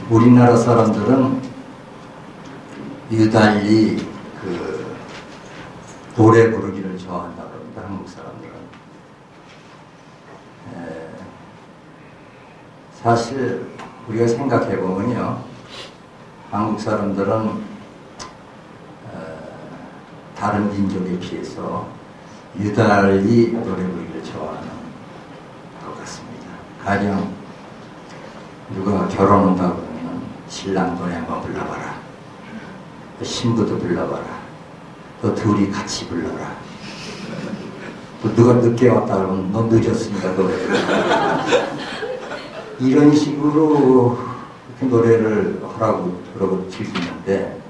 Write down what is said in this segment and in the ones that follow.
우리나라 사람들은 유달리 노래 부르기를 좋아한다고 합니다. 한국 사람들은. 사실 우리가 생각해 보면요, 한국 사람들은 다른 민족에 비해서 유달리 노래 부르기를 좋아하는 것 같습니다. 가령 누가 결혼한다고 그러면 신랑 노래 한번 불러봐라, 신부도 불러봐라, 또 둘이 같이 불러라, 또 누가 늦게 왔다 그러면 너 늦었으니까 노래 불러라. 이런 식으로 노래를 하라고 그러고 즐기는데,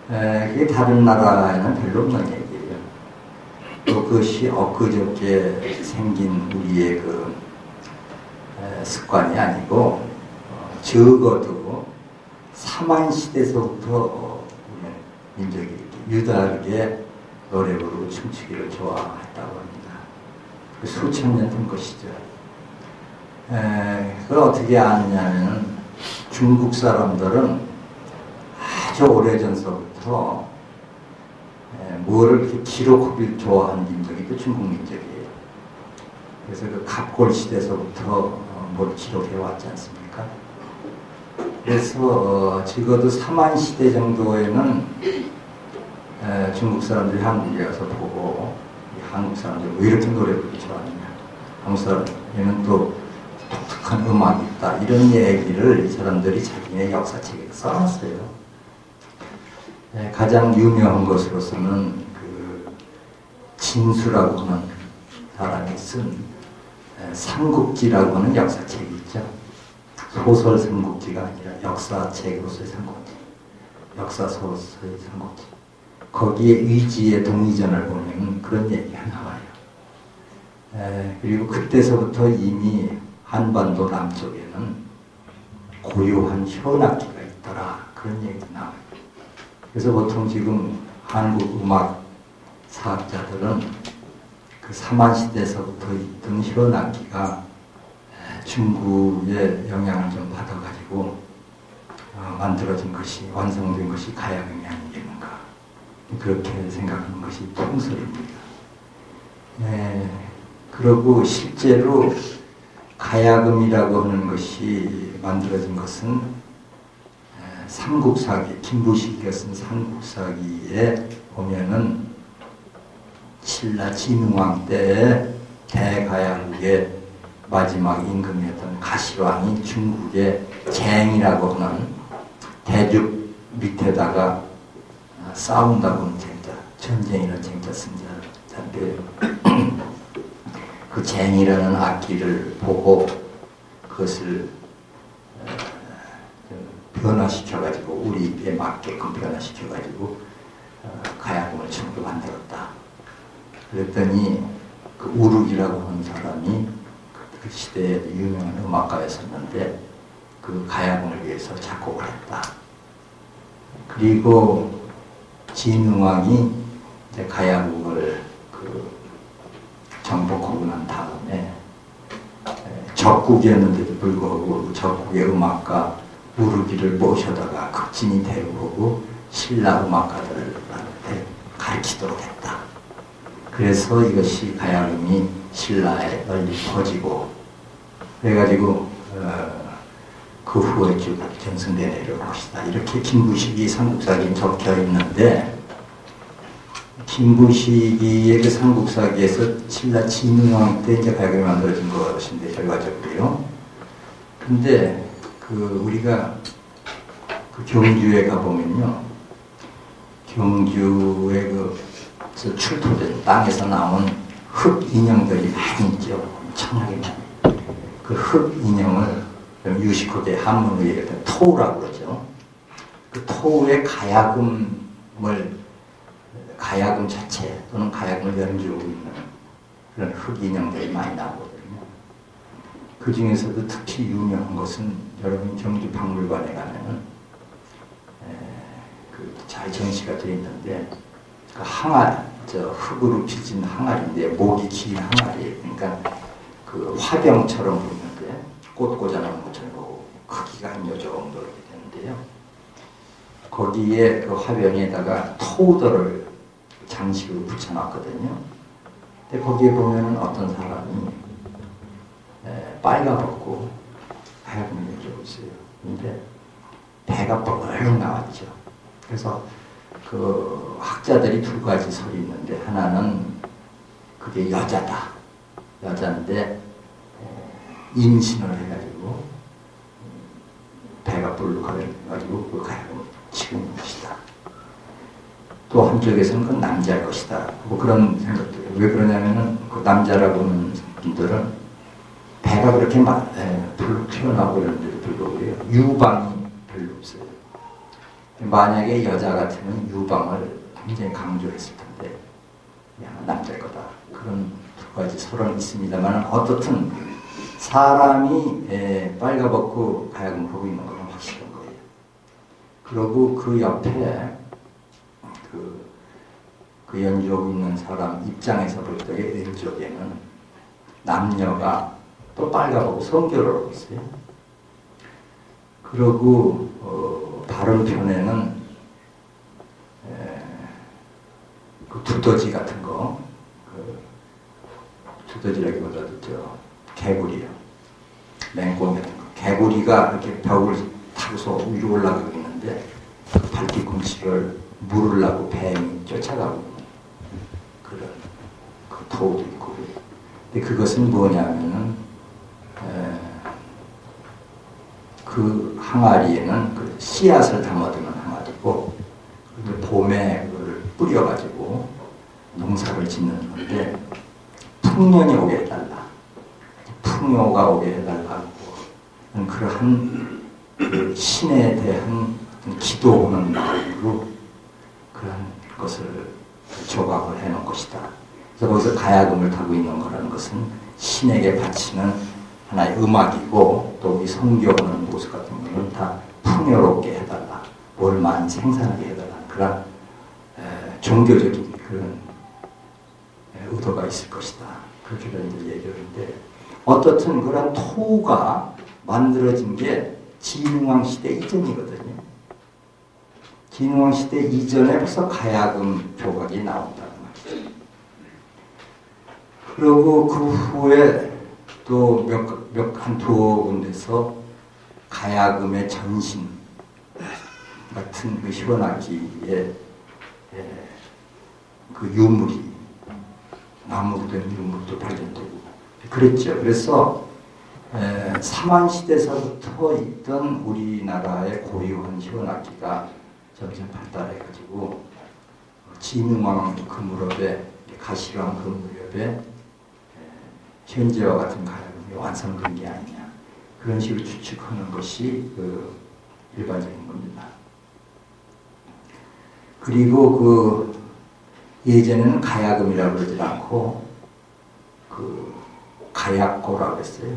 그게 다른 나라에는 별로 없는 얘기예요. 또 그것이 엊그저께 생긴 우리의 습관이 아니고, 적어도 사만시대서부터 우리 민족이 유달하게 노래 부르고 춤추기를 좋아했다고 합니다. 수천 년 된 것이죠. 그걸 어떻게 아느냐면, 중국 사람들은 아주 오래전서부터 뭐를 이렇게 기록하길 좋아하는 민족이 그 중국 민족이에요. 그래서 그 갑골 시대서부터 뭘 기록해 왔지 않습니까? 그래서 적어도 사만 시대 정도에는 중국 사람들이 한국에 와서 보고, 한국 사람들이 왜 이렇게 노래 부르기 좋아하느냐, 한국 사람에는 또 독특한 음악이 있다, 이런 얘기를 이 사람들이 자기네 역사책에 써놨어요. 가장 유명한 것으로서는 진수라고 하는 사람이 쓴 삼국지라고 하는 역사책이 있죠. 소설 삼국지가 아니라 역사책으로서의 삼국지, 역사소설의 삼국지. 거기에 의지의 동의전을 보면 그런 얘기가 나와요. 그리고 그때서부터 이미 한반도 남쪽에는 고유한 현악기가 있더라, 그런 얘기가 나와요. 그래서 보통 지금 한국 음악 사학자들은 그 사만시대에서부터 있던 현악기가 중국의 영향을 좀 받아가지고 만들어진 것이, 완성된 것이 가야금이 아니겠는가, 그렇게 생각하는 것이 통설입니다. 그리고 실제로 가야금이라고 하는 것이 만들어진 것은 삼국사기, 김부식이가 쓴 삼국사기에 보면은 신라 진흥왕 때의 대가야국의 마지막 임금이었던 가시왕이 중국의 쟁이라고 하는 대륙 밑에다가 싸운다고 하는 쟁자, 전쟁이라는 쟁자 쓴자인데, 그 쟁이라는 악기를 보고 그것을 변화시켜가지고, 우리에 맞게끔 변화시켜가지고 가야금을 처음으로 만들었다. 그랬더니 그 우룩이라고 하는 사람이 그 시대에 유명한 음악가였었는데, 그 가야금을 위해서 작곡을 했다. 그리고 진흥왕이 가야금을 정복하고 난 다음에 적국이었는데도 불구하고 적국의 음악가 우르기를 모셔다가 극진히 대우하고 신라 음악가들한테 가르치도록 했다. 그래서 이것이 가야금이 신라에 널리 퍼지고, 그래가지고 그 후에 쭉 전승대 내려올 것이다, 이렇게 김부식이 삼국사기에 적혀 있는데, 김부식이의 그 삼국사기에서 신라 진흥왕 때 이제 가야금이 만들어진 것인데, 결과적으로요. 근데 우리가 경주에 가보면요, 경주에 출토된 땅에서 나온 흙 인형들이 많이 있죠. 엄청나게 많이. 그 흙 인형을 유식호대 한문으로 얘기할 때 토우라고 그러죠. 그 토우의 가야금 자체 또는 가야금을 연주하고 있는 그런 흙 인형들이 많이 나오거든요. 그 중에서도 특히 유명한 것은, 여러분 경주 박물관에 가면은 잘 전시가 되어 있는데, 그 항아리, 흙으로 빚은 항아리인데 목이 긴 항아리예요. 그러니까 그 화병처럼 보이는데 꽃 꽂아놓은 것처럼 보고, 크기가 한 요 정도 이렇게 되는데요. 거기에 그 화병에다가 토우더를 장식으로 붙여놨거든요. 근데 거기에 보면은 어떤 사람이 빨가벗고 하얀 얘기하고 있어요. 근데 배가 뻘렁 나왔죠. 그래서 그 학자들이 두 가지 설이 있는데, 하나는 그게 여자다. 여자인데 임신을 해가지고 배가 불룩해가지고 그 가야금 치는 것이다. 또 한쪽에서는 그 남자일 것이다. 뭐 그런 생각도 해요. 왜 그러냐면은 그 남자라고 하는 분들은 배가 그렇게 막 불룩 튀어나오고 이런데도 불구하고 유방이 별로 없어요. 만약에 여자 같으면 유방을 굉장히 강조했을 텐데 남자일 거다. 그런 두 가지 설은 있습니다만, 어떻든 사람이 빨가벗고 가야금 하고 있는 건 확실한 거예요. 그리고 그 옆에 그 연주하고 있는 사람 입장에서 볼 때 왼쪽에는 남녀가 또 빨가벗고 성교를 하고 있어요. 그리고 바른편에는 그 두더지 같은 거, 두더지라기보다도 개구리요. 맹꽁 같은 거. 개구리가 이렇게 벽을 타고서 위로 올라가고 있는데 그 발뒤꿈치를 물으려고 뱀이 쫓아가고 있는 그런 그 토도 있고. 근데 그것은 뭐냐면은 그 항아리에는 그 씨앗을 담아두는 항아리고, 봄에 그걸 뿌려가지고 농사를 짓는 건데, 풍년이 오게 해달라, 풍요가 오게 해달라고 그러한 그 신에 대한 기도하는 마음으로 그런 것을 조각을 해놓은 것이다. 그래서 거기서 가야금을 타고 있는 거라는 것은 신에게 바치는 하나의 음악이고, 또 이 성교하는 모습 같은 거는 다 풍요롭게 해달라, 뭘 많이 생산하게 해달라, 그런 종교적인 그런 의도가 있을 것이다. 그렇게 얘기하는데, 어떻든 그런 토가 만들어진 게 진흥왕 시대 이전이거든요. 진흥왕 시대 이전에 벌써 가야금 조각이 나온다는 말이죠. 그리고 그 후에 또 한 두어 군데서 가야금의 전신 같은 그 현악기의 그 유물이, 나무로 된 유물도 발견되고 그랬죠. 그래서 삼한시대서부터 있던 우리나라의 고유한 현악기가 점점 발달해가지고 진흥왕 그 가시왕 그 무렵에 현재와 같은 가야금이 완성된 게 아니냐, 그런 식으로 추측하는 것이 그 일반적인 겁니다. 그리고 그 예전에는 가야금이라고 그러지 않고 그 가야꼬라고 했어요.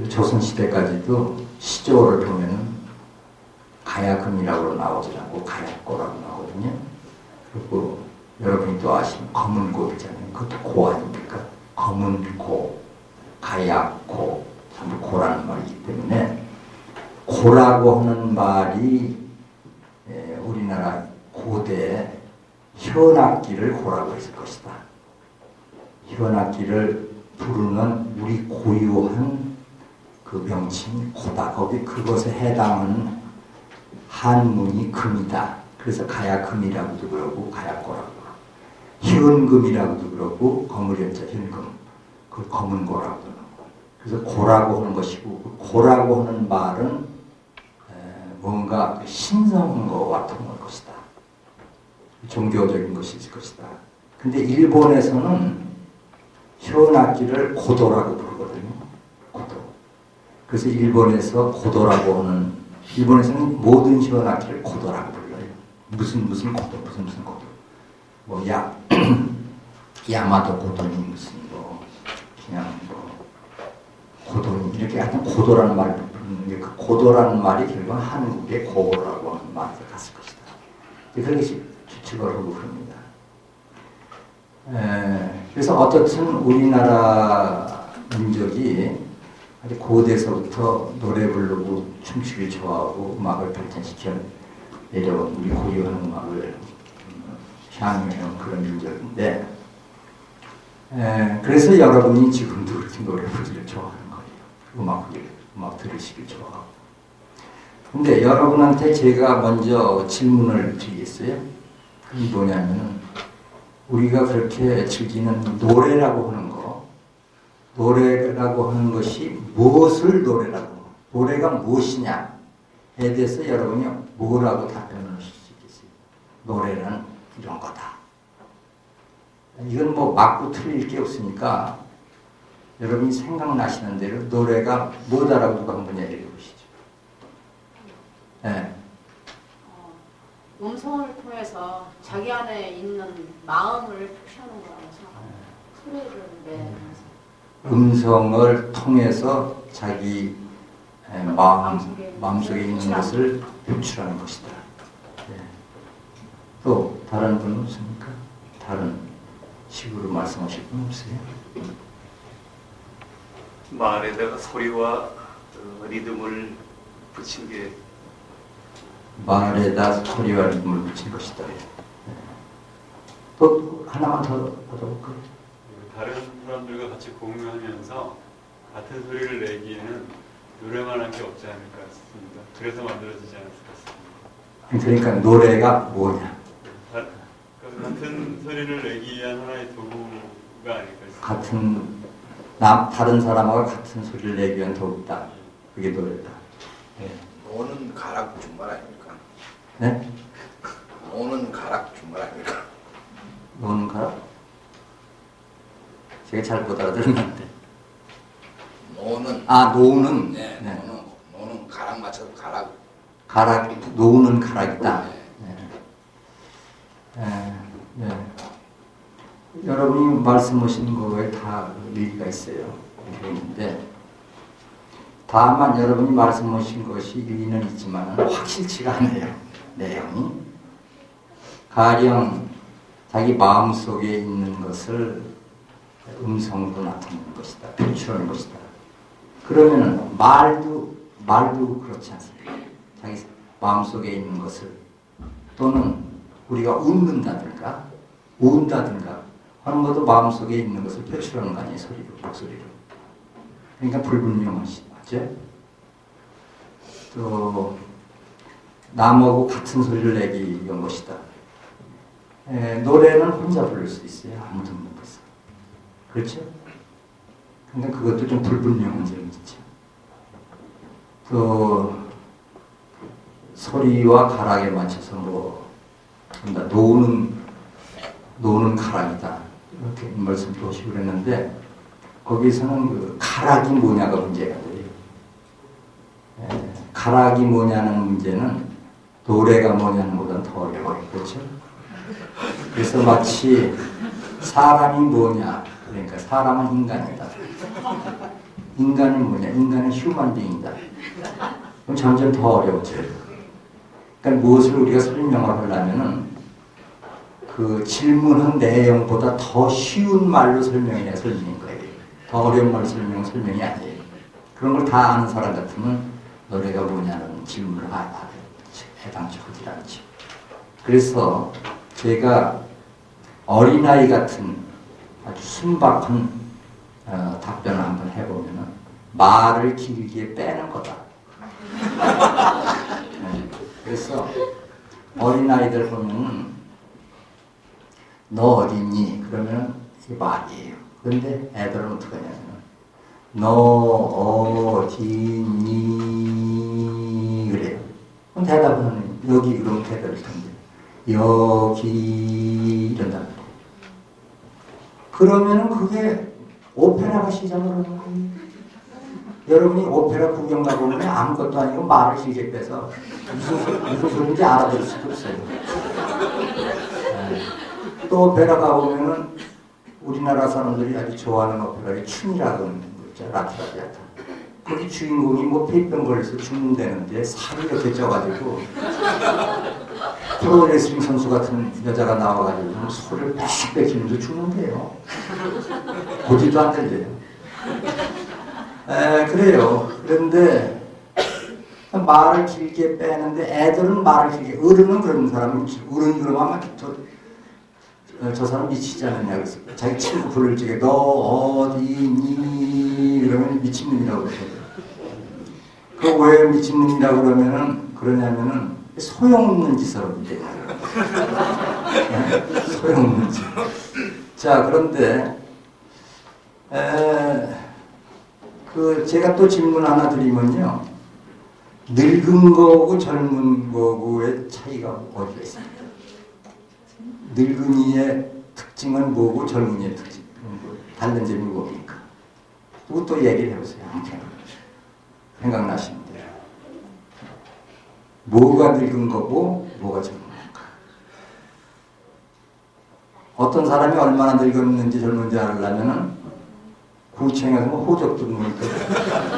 조선시대까지도 시조를 보면은 가야금이라고 나오지 않고 가야꼬라고 나오거든요. 그리고 여러분이 또 아시는 검은고 있잖아요. 그것도 고 아닙니까? 검은고, 가야고, 전부 고라는 말이기 때문에, 고라고 하는 말이 우리나라 고대 현악기를 고라고 했을 것이다. 현악기를 부르는 우리 고유한 그 명칭이 고다. 거기 그것에 해당하는 한문이 금이다. 그래서 가야금이라고도 그러고 가야꼬라고 그러고, 현금이라고도 그러고 거물연자 현금, 그 검은고라고도 그러고. 그래서 고라고 하는 것이고, 고라고 하는 말은 뭔가 신성한 것과 통할 것이다. 종교적인 것이 있을 것이다. 근데 일본에서는 현악기를 고도라고 부르거든요. 고도. 그래서 일본에서 고도라고 하는, 일본에서는 모든 현악기를 고도라고 불러요. 무슨 고도, 무슨 고도. 뭐 야마도 고도니 무슨 그냥 고도니, 이렇게 하여튼 고도라는 말을 부르는데, 그 고도라는 말이 결국은 한국의 고라고 하는 말에서 갔을 것이다. 그런 것이 추측을 하고 그럽니다. 그래서 어떻든 우리나라 민족이 아주 고대서부터 노래 부르고 춤추기 좋아하고 음악을 발전시켜 내려온 우리 고유한 음악을 향유해온 그런 민족인데, 그래서 여러분이 지금도 그렇게 노래 부르기를 좋아하는 거예요. 음악 들으시길 좋아하고. 근데 여러분한테 제가 먼저 질문을 드리겠어요. 그게 뭐냐면은, 우리가 그렇게 즐기는 노래라고 하는 것이 무엇을 노래가 무엇이냐에 대해서 여러분이 뭐라고 답변을 하실 수 있겠어요? 노래는 이런 거다. 이건 뭐 맞고 틀릴 게 없으니까 여러분이 생각나시는 대로 노래가 뭐다라고 누가 한번 얘기해 보시죠. 네. 음성을 통해서 자기 안에 있는 마음을 표시하는 거라고 생각합니다. 소리를 내면서. 음성을 통해서 자기 마음속에 있는 것을 표출하는 것이다. 네. 또 다른 분 없습니까? 다른 식으로 말씀하실 분 없어요? 말에다가 소리와 리듬을 붙인 게 말에다 소리와 리듬을 붙인 것이다. 네. 또 하나만 더 받아볼까요? 다른 사람들과 같이 공유하면서 같은 소리를 내기에는 노래만 한 게 없지 않을까 싶습니다. 그래서 만들어지지 않았을까 싶습니다. 그러니까 노래가 뭐냐? 같은 소리를 내기 위한 하나의 도구가 아닐까 싶습니다. 다른 사람하고 같은 소리를 내기 위한 도구다. 그게 노래다. 네. 노는 가락 준말 아닙니까? 네? 노는 가락 준말 아닙니까? 노는 가락? 제가 잘 못 알아들었는데. 노는. 네, 네. 노는 가락 맞춰서 노는 가락이다. 네. 네. 여러분이 말씀하신 거에 다 일리가 있어요. 일리인데, 다만 여러분이 말씀하신 것이 일리는 있지만 확실치가 않아요. 내용이. 가령 자기 마음속에 있는 것을 음성으로 나타내는 것이다. 표출하는 것이다. 그러면은 말도 그렇지 않습니까? 자기 마음속에 있는 것을, 또는 우리가 웃는다든가 운다든가 하는 것도 마음속에 있는 것을 표출하는 거 아니에요? 소리로, 목소리로. 그러니까 불분명하지, 맞죠? 또 남하고 같은 소리를 내기 위한 것이다. 노래는 혼자 부를 수 있어요. 아무도 없는 것을. 그렇죠? 근데 그것도 좀 불분명한 점이 있죠. 또 소리와 가락에 맞춰서 노는 가락이다. 이렇게 말씀도 하시고 그랬는데, 거기서는 그 가락이 뭐냐가 문제가 돼요. 가락이 뭐냐는 문제는 노래가 뭐냐는 것보다는 더 어려워요. 그렇죠? 그래서 마치 사람이 뭐냐, 그러니까 사람은 인간이다. 인간은 뭐냐, 인간은 휴먼 빙이다. 그럼 점점 더 어려워져요. 그러니까 무엇을 우리가 설명을 하려면은 그 질문한 내용보다 더 쉬운 말로 설명해야 설명인 거예요. 더 어려운 말로 설명이 아니에요. 그런 걸 다 아는 사람 같으면 노래가 뭐냐는 질문을 해당치 하지 않죠. 그래서 제가 어린아이 같은 아주 순박한 답변을 한번 해보면은, 말을 길게 빼는 거다. 네. 그래서 어린아이들 보면은 너 어디니? 그러면 이게 말이에요. 그런데 애들은 어떻게 하냐면 너 어디니? 그래요. 그럼 대답은 여기, 그러면 대답일 텐데 여기 이런단 말이에요. 그러면은 그게 오페라가 시작을 하는 거예요. 여러분이 오페라 구경 가보면 아무것도 아니고 말을 길게 빼서 무슨 소리인지 알아들을 수도 없어요. 또 오페라 가보면은 우리나라 사람들이 아주 좋아하는 오페라의 춤이라고 하는 거 있죠. 라트라비아타. 거기 주인공이 폐병 걸려서 죽는다는데 살이 이렇게 쪄가지고 프로레슬링 선수 같은 여자가 나와가지고 소리를 빽빽 뱉기면서 죽는데요. 보지도 안 된대요. 그래요. 그런데 말을 길게 빼는데 애들은 말을 길게, 어른은 그런 사람이, 어른이 그러면 아마 저 사람 미치지 않았냐 그래서 자기 친구 부를 적에 너 어디니 이러면 미친놈이라고 그래요. 그 왜 미친놈이라고 그러냐면은 소용없는 짓을 하는데 소용없는 짓. 자, 그런데 제가 또 질문 하나 드리면요, 늙은 거고 젊은 거고의 차이가 어디가 있습니까? 늙은이의 특징은 뭐고 젊은이의 특징은 뭐고 다른 점이 뭡니까? 그것도 얘기를 해보세요. 생각나시면 돼요. 뭐가 늙은 거고 뭐가 젊은 건가? 어떤 사람이 얼마나 늙었는지 젊은지 알려면은 구청에서 뭐 호적 듣는 거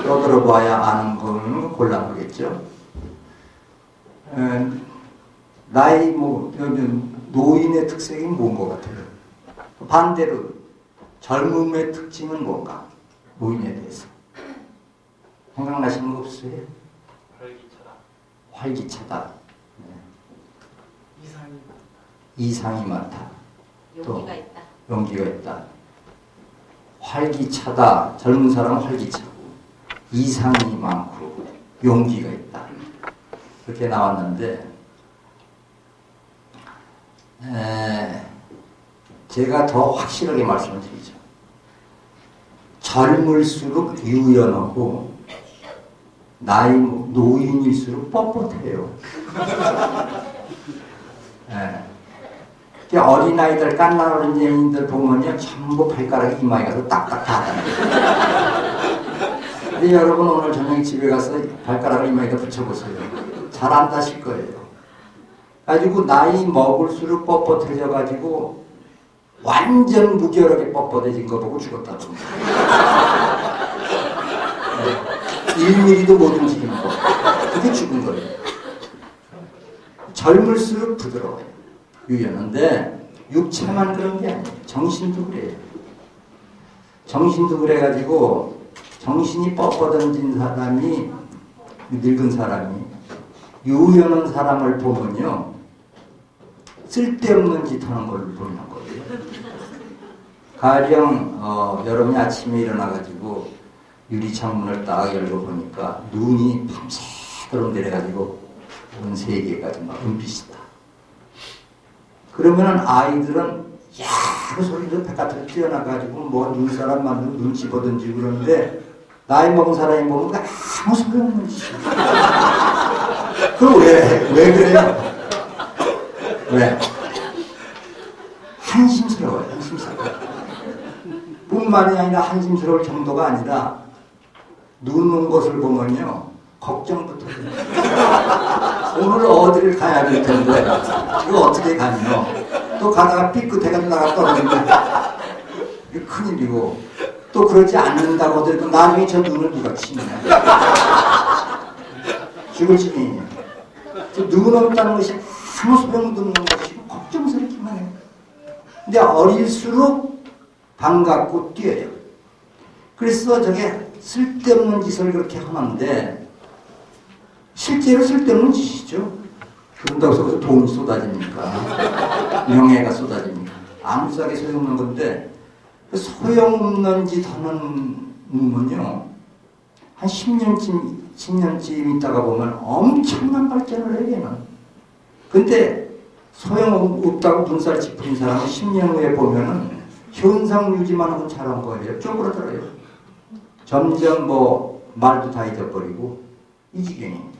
떠들어봐야 아는 거는 곤란하겠죠. 나이 노인의 특색이 뭔 것 같아요? 반대로 젊음의 특징은 뭔가? 노인에 대해서 생각나시는 거 없어요? 활기차다. 네. 이상이 많다. 용기가 있다. 용기가 있다. 활기차다. 젊은 사람은 활기차고 이상이 많고 용기가 있다. 그렇게 나왔는데 제가 더 확실하게 말씀을 드리죠. 젊을수록 유연하고 노인일수록 뻣뻣해요. 어린아이들, 깐난 어린애인들 보면요, 전부 발가락이 이마에 가서 딱딱 닿아요. 근데 여러분 오늘 저녁에 집에 가서 발가락을 이마에다 붙여보세요. 잘 안 닿으실 거예요. 가지고 나이 먹을수록 뻣뻣해져가지고 완전 무결하게 뻣뻣해진 거 보고 죽었다고. 1mm도 못 움직이는 거. 그게 죽은 거예요. 젊을수록 부드러워요. 유연한데 육체만 그런 게 아니에요. 정신도 그래요. 정신도 그래가지고 정신이 뻣뻣해진 사람이, 늙은 사람이 유연한 사람을 보면요, 쓸데없는 짓 하는 걸 보는 거예요. 가령 여러분이 아침에 일어나가지고 유리창문을 딱 열고 보니까 눈이 밤새도록 내려가지고 온 세계까지 막 은빛이다. 그러면 아이들은 야그 소리로 바깥으로 뛰어나가지고 뭐 눈사람 만들고 눈 집어던지고 그러는데 나이 먹은 사람이 보면 아무 소용없는 짓이야. 그럼 왜 그래요? 왜? 한심스러워요. 한심스러워요. 뿐만이 아니라 한심스러울 정도가 아니라 눈 온 것을 보면요, 걱정부터 해요. 오늘 어디를 가야 될 텐데 이거 어떻게 가며 또 가다가 삐끗해가지고 나가 떨어진다. 이거 큰일이고, 또 그러지 않는다고 하더라도 나중에 저 눈을 누가 치느냐. 죽을 지경이에요. 눈 없다는 것이 아무 소용도 없는 것이고 걱정스럽기만 해요. 근데 어릴수록 반갑고 뛰어요. 그래서 저게 쓸데없는 짓을 그렇게 하는데 실제로 쓸데없는 짓이죠. 그런다고 해서 돈이 쏟아집니까? 명예가 쏟아집니까? 아무짝에 소용없는 건데, 소용없는 짓 하는 놈은요, 한 10년쯤 있다가 보면 엄청난 발전을 해요, 얘는. 근데 소용없다고 눈살 짚은 사람은 10년 후에 보면은 현상 유지만 하고 잘한 거예요. 쪼그라들어요. 점점 말도 다 잊어버리고 이 지경입니다.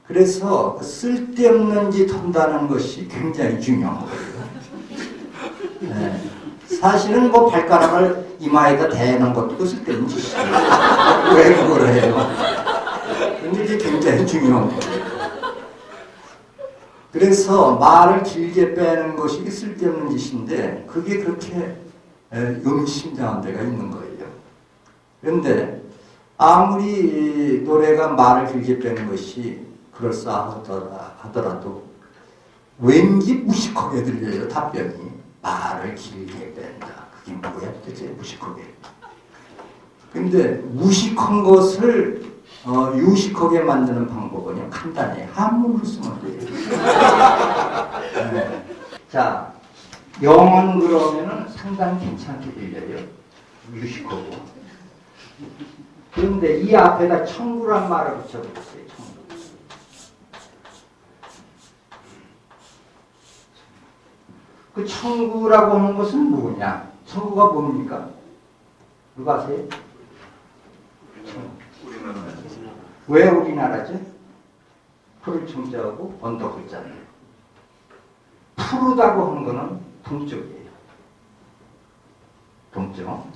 그래서 쓸데없는 짓 한다는 것이 굉장히 중요한 거예요. 네. 사실은 발가락을 이마에다 대는 것도 쓸데없는 짓이에요. 왜 그걸 해요? 근데 이게 굉장히 중요한 거예요. 그래서 말을 길게 빼는 것이 쓸데없는 짓인데 그게 그렇게 의미심장한 데가 있는 거예요. 그런데 아무리 노래가 말을 길게 빼는 것이 그럴싸하더라도 왠지 무식하게 들려요. 답변이. 말을 길게 뺀다. 그게 뭐야 도대체 무식하게. 근데 무식한 것을 유식하게 만드는 방법은요 간단해요. 한문으로 쓰면 돼요. 네. 자, 영어는 그러면은 상당히 괜찮게 들려요. 유식하고. 그런데 이 앞에다 청구란 말을 붙여보세요. 청구. 그 청구라고 하는 것은 뭐냐? 청구가 뭡니까? 누가 아세요? 우리나라 왜 우리나라죠? 풀을 청자하고 언덕 글자예요. 푸르다고 하는 거는 동쪽이에요. 동쪽.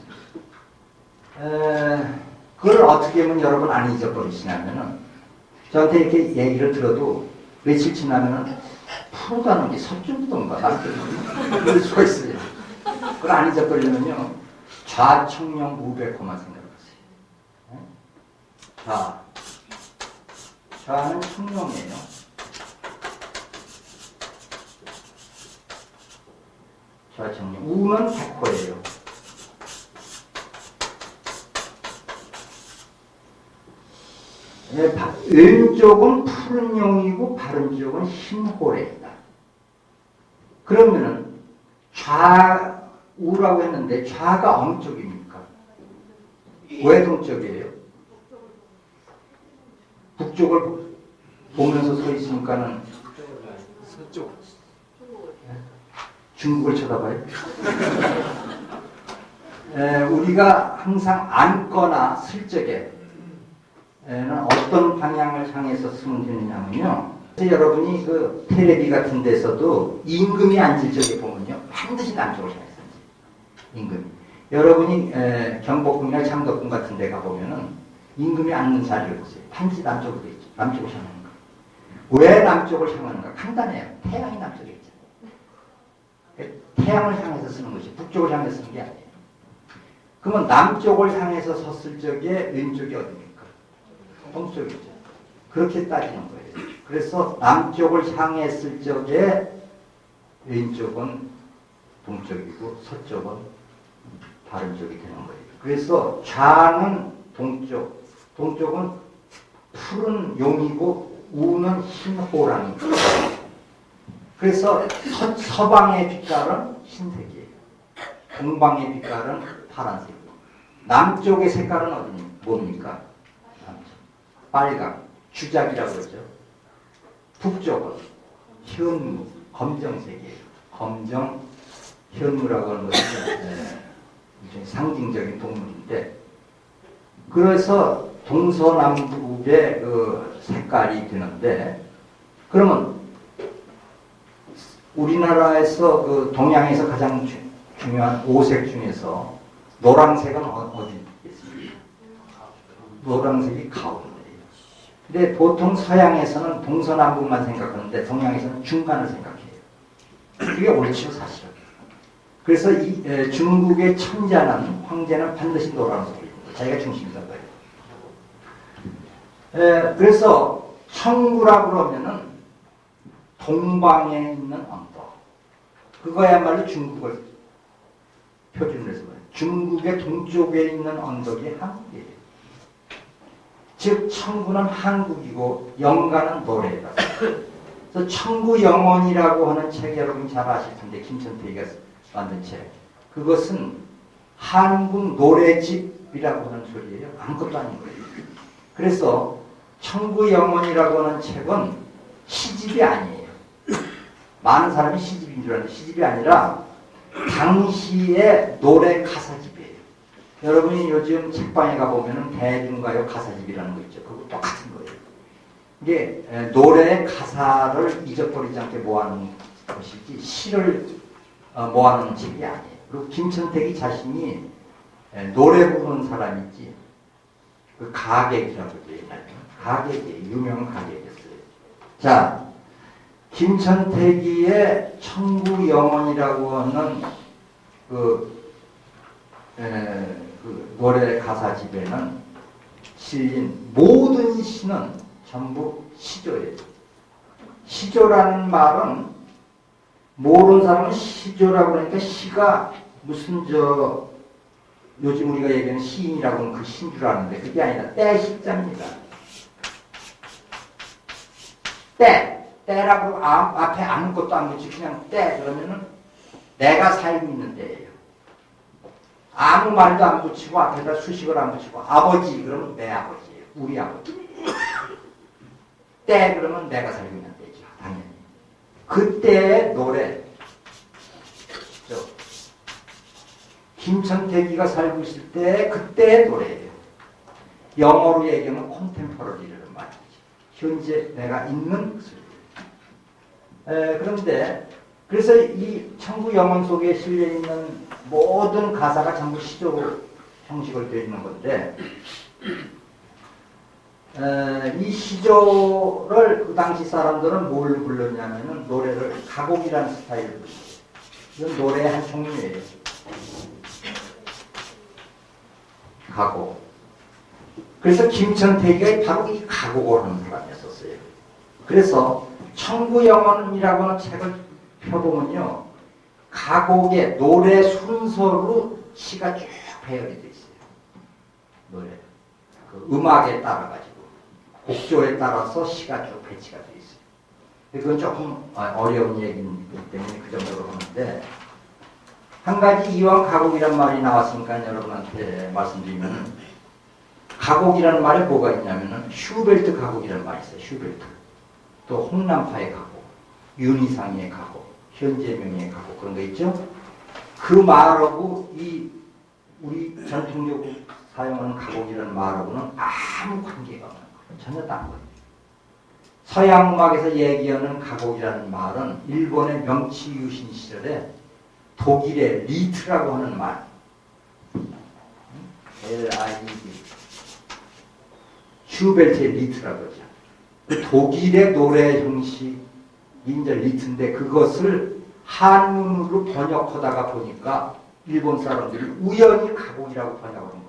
그걸 어떻게 하면 여러분 안 잊어버리시냐면은 저한테 이렇게 얘기를 들어도 며칠 지나면은 푸르다는 게 서쪽이던가 남쪽이던가 그럴 수가 있어요. 그걸 안 잊어버리려면요 좌청룡 우백호만 생각하세요. 자, 좌는 청룡이에요. 좌청룡. 우는 백호예요. 왼쪽은 푸른 용이고 바른 쪽은 흰 호래이다. 그러면은 좌우라고 했는데 좌가 어느 쪽입니까? 왜 동쪽이에요? 북쪽을 보면서 서 있으니까는 서쪽. 중국을 쳐다봐요. 우리가 항상 앉거나 쓸 적에는 어떤 방향을 향해서 쓰면 되느냐면요. 여러분이 그 텔레비 같은 데서도 임금이 앉을 적에 보면요. 반드시 남쪽을 향해서 앉아요. 임금이. 여러분이 경복궁이나 창덕궁 같은 데 가보면은 임금이 앉는 자리를 보세요. 반드시 남쪽으로 있죠. 남쪽을 향하는 거. 왜 남쪽을 향하는가? 간단해요. 태양이 남쪽에 있잖아요. 태양을 향해서 쓰는 것이 북쪽을 향해서 쓰는 게 아니에요. 그러면 남쪽을 향해서 섰을 적에 왼쪽이 어디입니까? 동쪽이죠. 그렇게 따지는 거예요. 그래서 남쪽을 향했을 적에 왼쪽은 동쪽이고 서쪽은 다른 쪽이 되는 거예요. 그래서 좌는 동쪽, 동쪽은 푸른 용이고 우는 흰 호랑이. 그래서 서방의 빛깔은 흰색이에요. 동방의 빛깔은 파란색이에요. 남쪽의 색깔은 뭡니까? 남쪽. 빨강, 주작이라고 그러죠. 북쪽은 현무, 검정색이에요. 검정, 현무라고 하는 것은 일종의 상징적인 동물인데, 그래서 동서남북의 그 색깔이 되는데, 그러면 우리나라에서 그 동양에서 가장 중요한 5색 중에서 노란색은 어디 있겠습니까? 노란색이 가운데예요. 근데 보통 서양에서는 동서남북만 생각하는데 동양에서는 중간을 생각해요. 그게 옳죠, 사실은. 그래서 이 중국의 청자는 황제는 반드시 노란색입니다. 자기가 중심이다 봐요. 그래서 청구라 그러면은 동방에 있는 언덕. 그거야말로 중국을 표준으로 해서 봐요. 중국의 동쪽에 있는 언덕이 한국이에요. 즉 청구는 한국이고 영가는 노래다. 그래서 청구영원이라고 하는 책 여러분 잘 아실 텐데 김천태기가 만든 책. 그것은 한국 노래집이라고 하는 소리예요. 아무것도 아닌 거예요. 그래서 청구영원이라고 하는 책은 시집이 아니에요. 많은 사람이 시집인 줄 아는데 시집이 아니라 당시의 노래 가사집이에요. 여러분이 요즘 책방에 가보면 대중가요 가사집이라는 거 있죠. 그거 똑같은 거예요. 이게 노래의 가사를 잊어버리지 않게 모아놓은 것이지 시를 모아놓은 책이 아니에요. 그리고 김천택이 자신이 노래 부르는 사람이지 그 가객이라고 해요. 가객이에요. 유명한 가객이었어요. 자, 김천태기의 청구영원이라고 하는 그 노래 가사집에는 실린 모든 시는 전부 시조예요. 시조라는 말은 모르는 사람은 시조라고 그러니까 시가 무슨 요즘 우리가 얘기하는 시인이라고 하면 그 시인 줄 아는데 그게 아니라 때 시자입니다. 때라고 앞에 아무것도 안 붙이고 그냥 때 그러면은 내가 살고 있는 때예요. 아무 말도 안 붙이고 앞에다 수식을 안 붙이고 아버지 그러면 내 아버지예요. 우리 아버지. 때 그러면 내가 살고 있는 때죠. 당연히. 그때의 노래. 김천태기가 살고 있을 때 그때의 노래예요. 영어로 얘기하면 콘템퍼러리라는 말이죠. 현재 내가 있는 소리. 그런데 그래서 이 천구 영혼 속에 실려 있는 모든 가사가 전부 시조 형식으로 되어 있는 건데 이 시조를 그 당시 사람들은 뭘 불렀냐면은 노래를 가곡이라는 스타일을 불렀어요. 이건 노래의 한 종류예요. 가곡. 그래서 김천태기가 바로 이 가곡을 하는 사람이었어요. 그래서 천구영원이라고 하는 책을 펴보면요. 가곡의 노래 순서로 시가 쭉 배열이 되어 있어요. 노래. 그 음악에 따라가지고 곡조에 따라서 시가 쭉 배치가 되어 있어요. 그건 조금 어려운 얘기이기 때문에 그 정도로 하는데 한 가지 이왕 가곡이란 말이 나왔으니까 여러분한테 말씀드리면 가곡이라는 말에 뭐가 있냐면은 슈베르트 가곡이라는 말이 있어요. 슈베르트. 또 홍남파의 가곡, 윤희상의 가곡, 현재명의 가곡 그런 거 있죠? 그 말하고 이 우리 전통적으로 사용하는 가곡이라는 말하고는 아무 관계가 없는 거예요. 전혀 다른 거예요. 서양 음악에서 얘기하는 가곡이라는 말은 일본의 명치 유신 시절에 독일의 리트라고 하는 말, L-I-E-D, 슈베르트의 리트라고 하죠. 그 독일의 노래 형식이 이제 리트인데 그것을 한문으로 번역하다가 보니까 일본 사람들이 우연히 가곡이라고 번역한 거예요.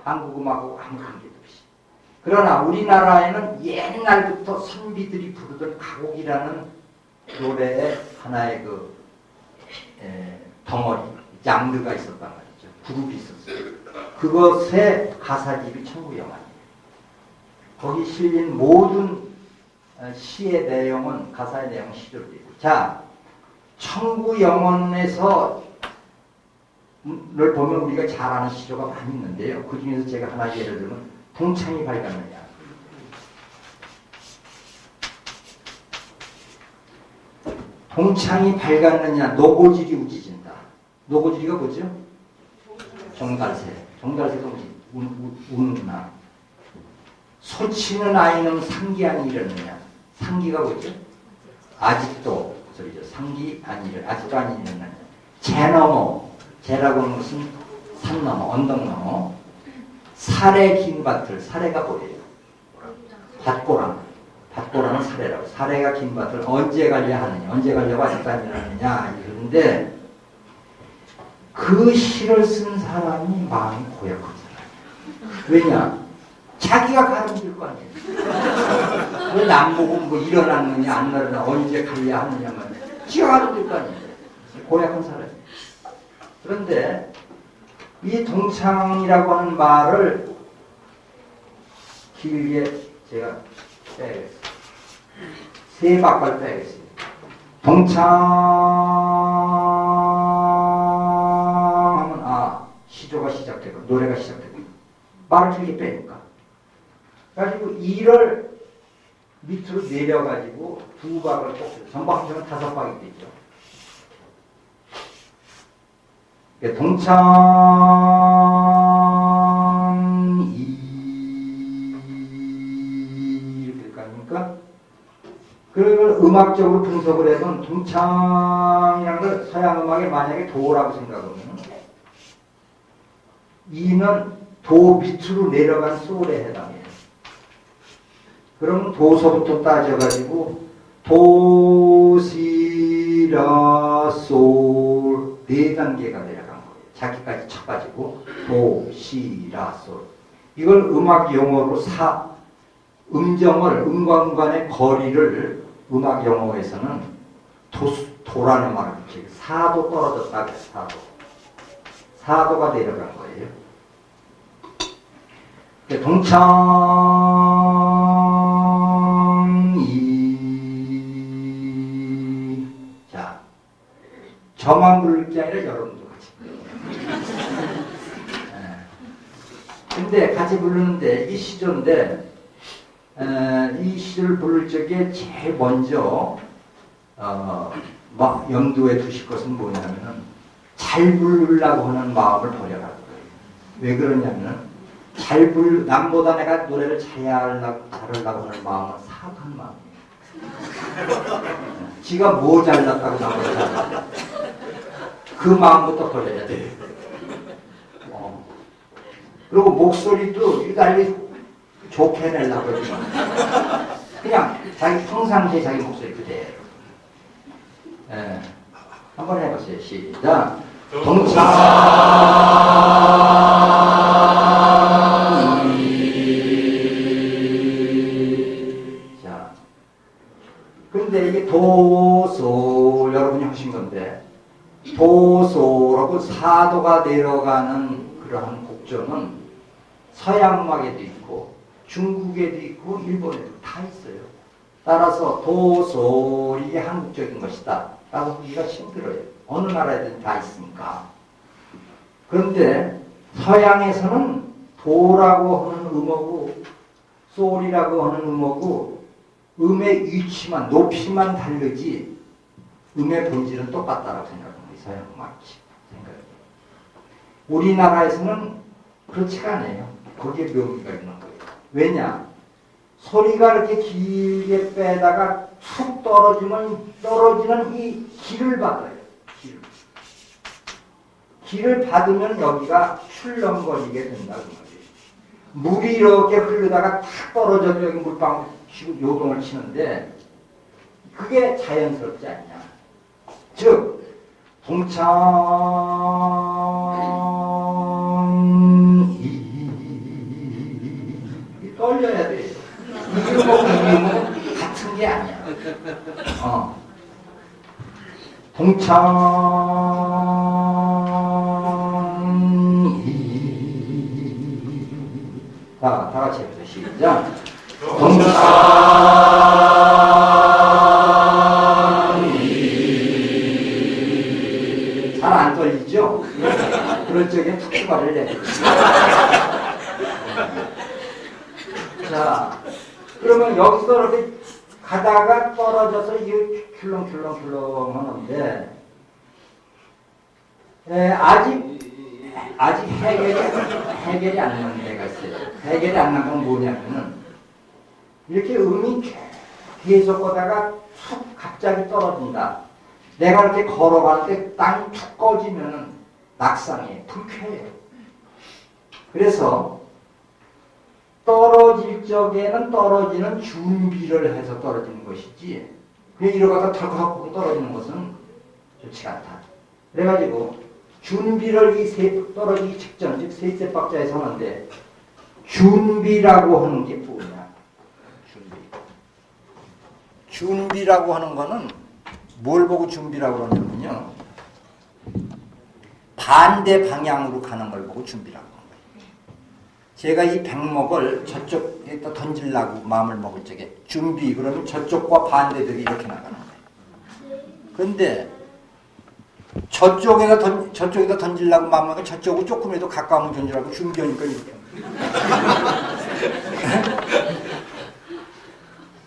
한국 음악하고 아무 관계도 없이. 그러나 우리나라에는 옛날부터 선비들이 부르던 가곡이라는 노래의 하나의 그 덩어리, 장르가 있었단 말이죠. 그룹이 있었어요. 그것의 가사집이 천구영원이에요. 거기 실린 모든 시의 내용은, 가사의 내용은 시조로 되어 있어요. 자, 천구영원에서 를 보면 우리가 잘 아는 시조가 많이 있는데요. 그 중에서 제가 하나 예를 들면 동창이 밝았느냐. 동창이 밝았느냐, 노고지리 우지진다. 노고지리가 뭐죠? 종달새. 종달새가 우는구나. 소치는 아이는 상기 아니려느냐. 상기가 뭐죠? 아직도, 소리죠. 상기 아니려, 아직도 아니려느냐. 재 넘어. 재라고 하는 것은 산 넘어, 언덕 넘어. 사래 긴 밭을, 사래가 뭐예요? 밭고랑. 밭고랑은 사래라고. 사래가 긴 밭을 언제 가려 하느냐, 언제 가려고 아직도 아니려느냐, 이러는데, 그 시를 쓴 사람이 마음이 고약한 사람이에요. 왜냐? 자기가 가름질 거 아니에요. 왜 남 보고 뭐 일어났느냐, 안 일어났느냐, 언제 가려 하느냐만. 지가 가름질 거 아니에요. 고약한 사람이에요. 그런데, 이 동창이라고 하는 말을 길게 제가 빼야겠어요. 세 바퀴를 빼야겠어요. 동창 하면 시조가 시작되고 노래가 시작되고 말을 길게 빼니까 그래가지고 이를 밑으로 내려가지고 두 박을 꼭 전박하면 다섯 박이 되죠. 동창이 이렇게 될 거 아닙니까? 그걸 음악적으로 분석을 해서 동창이라는 걸 서양 음악에 만약에 도라고 생각하면 이는 도 밑으로 내려간 솔에 해당해요. 그럼 도서부터 따져가지고 도, 시, 라, 솔 네 단계가 내려간 거예요. 자기까지 쳐가지고 도, 시, 라, 솔 이걸 음악 용어로 음정을 음과 음간의 거리를 음악 용어에서는 도라는 말을 붙여요. 사도 떨어졌다 그래요. 4도가 내려간 거예요. 동창이 자 저만 부를 게 아니라 여러분도 같이 불러요. 근데 같이 부르는데 이 시조인데 이 시조를 부를 적에 제일 먼저 막 염두에 두실 것은 뭐냐면은 잘 부르려고 하는 마음을 버려라는 거예요. 왜 그러냐면 남보다 내가 노래를 잘하려고 하는 마음은 사악한 마음이에요. 지가 뭐 잘났다고 나보다 잘났다. 그 마음부터 버려야 돼요. 그리고 목소리도 유달리 좋게 내려고 하지 마. 그냥 자기 평상시에 자기 목소리 그대로. 한번 해보세요. 시작. 동창이 자, 근데 이게 도소 여러분이 하신 건데 도소라고 4도가 내려가는 그러한 곡조는 서양음악에도 있고 중국에도 있고 일본에도 다 있어요. 따라서 도소 이게 한국적인 것이다 라고 하기가 힘들어요. 어느 나라에든 다 있으니까. 그런데 서양에서는 도라고 하는 음하고 솔이라고 하는 음하고 음의 위치만 높이만 다르지 음의 본질은 똑같다라고 생각합니다. 서양 음악이 생각해요. 우리나라에서는 그렇지가 않아요. 거기에 묘미가 있는 거예요. 왜냐? 소리가 이렇게 길게 빼다가 툭 떨어지는 이 길을 받아요. 길을 받으면 여기가 출렁거리게 된다는 거예요. 물이 이렇게 흐르다가 탁 떨어져서 여기 물방울 치고 요동을 치는데 그게 자연스럽지 않냐. 즉 동창이 떨려야 돼요. 이름하고 이름은 같은 게 아니야. 다 같이 해보세요. 시작. 잘 안 떨리죠? 그럴 적에 툭툭발을 내요. 자, 그러면 여기서 이렇게 가다가 떨어져서 이게 출렁출렁 하는데 아직 해결이 안 난 데가 있어요. 해결이 안 난 건 뭐냐면은 이렇게 음이 계속 오다가 툭 갑자기 떨어진다. 내가 이렇게 걸어갈 때 땅이 툭 꺼지면은 낙상해, 불쾌해요. 그래서 떨어질 적에는 떨어지는 준비를 해서 떨어지는 것이지 그냥 이러다가 털컥 떨어지는 것은 좋지 않다. 그래가지고 준비를 떨어지기 직전, 즉 셋째 박자에 서는데 준비라고 하는 게 뭐냐? 준비라고 하는 거는 뭘 보고 준비라고 하냐면요. 반대 방향으로 가는 걸 보고 준비라고 하는 거예요. 제가 이 백목을 저쪽에다 던지려고 마음을 먹을 적에 준비 그러면 저쪽과 반대들이 이렇게 나가는 거예요. 그런데 저쪽에다 던지려고 마음을 먹으면 저쪽으로 조금이라도 가까우면 던지라고 준비하니까 이렇게.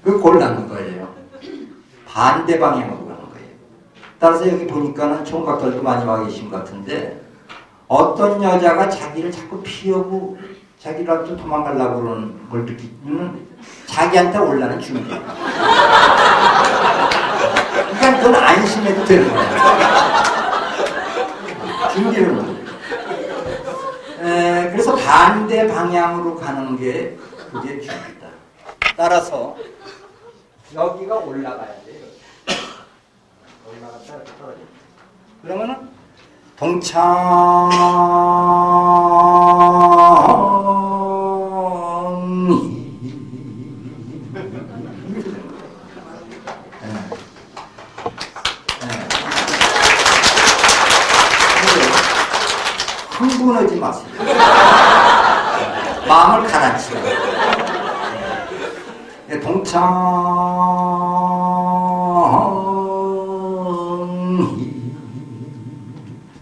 그 곤란한 거예요. 반대 방향으로 가는 거예요. 따라서 여기 보니까는 총각들도 많이 와 계신 것 같은데 어떤 여자가 자기를 자꾸 피하고 자기한테 도망가려고 그러는 걸 느끼면 자기한테 올라는 준비. 그러니까 그건 안심해도 되는 거야. 준비를 못해요. 그래서 반대 방향으로 가는 게 그게 준비다. 따라서 여기가 올라가야 돼요. 올라갔다 이렇게 떨어져. 그러면은 털지 마세요. 마음을 가라앉히라. 동창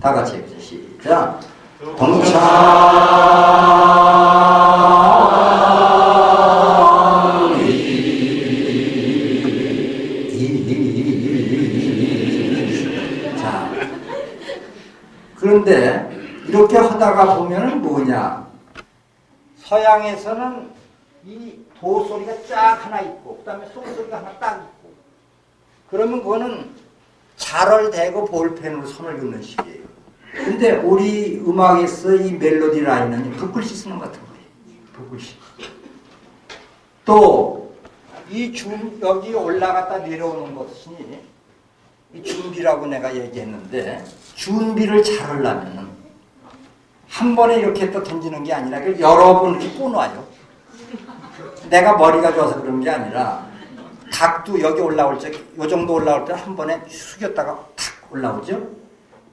다 같이 해보세요. 시작. 동창 자, 그런데 이렇게 하다가 보면은 뭐냐? 서양에서는 이 도 소리가 쫙 하나 있고, 그 다음에 송 소리가 하나 딱 있고, 그러면 그거는 자를 대고 볼펜으로 선을 긋는 식이에요. 근데 우리 음악에서 이 멜로디 라인은 붓글씨 쓰는 것 같은 거예요. 붓글씨. 또, 여기 올라갔다 내려오는 것이, 이 준비라고 내가 얘기했는데, 준비를 잘 하려면, 한 번에 이렇게 또 던지는 게 아니라, 여러 번 이렇게 꼬놔요. 내가 머리가 좋아서 그런 게 아니라 닭도 여기 올라올 때, 요 정도 올라올 때 한 번에 숙였다가 탁 올라오죠.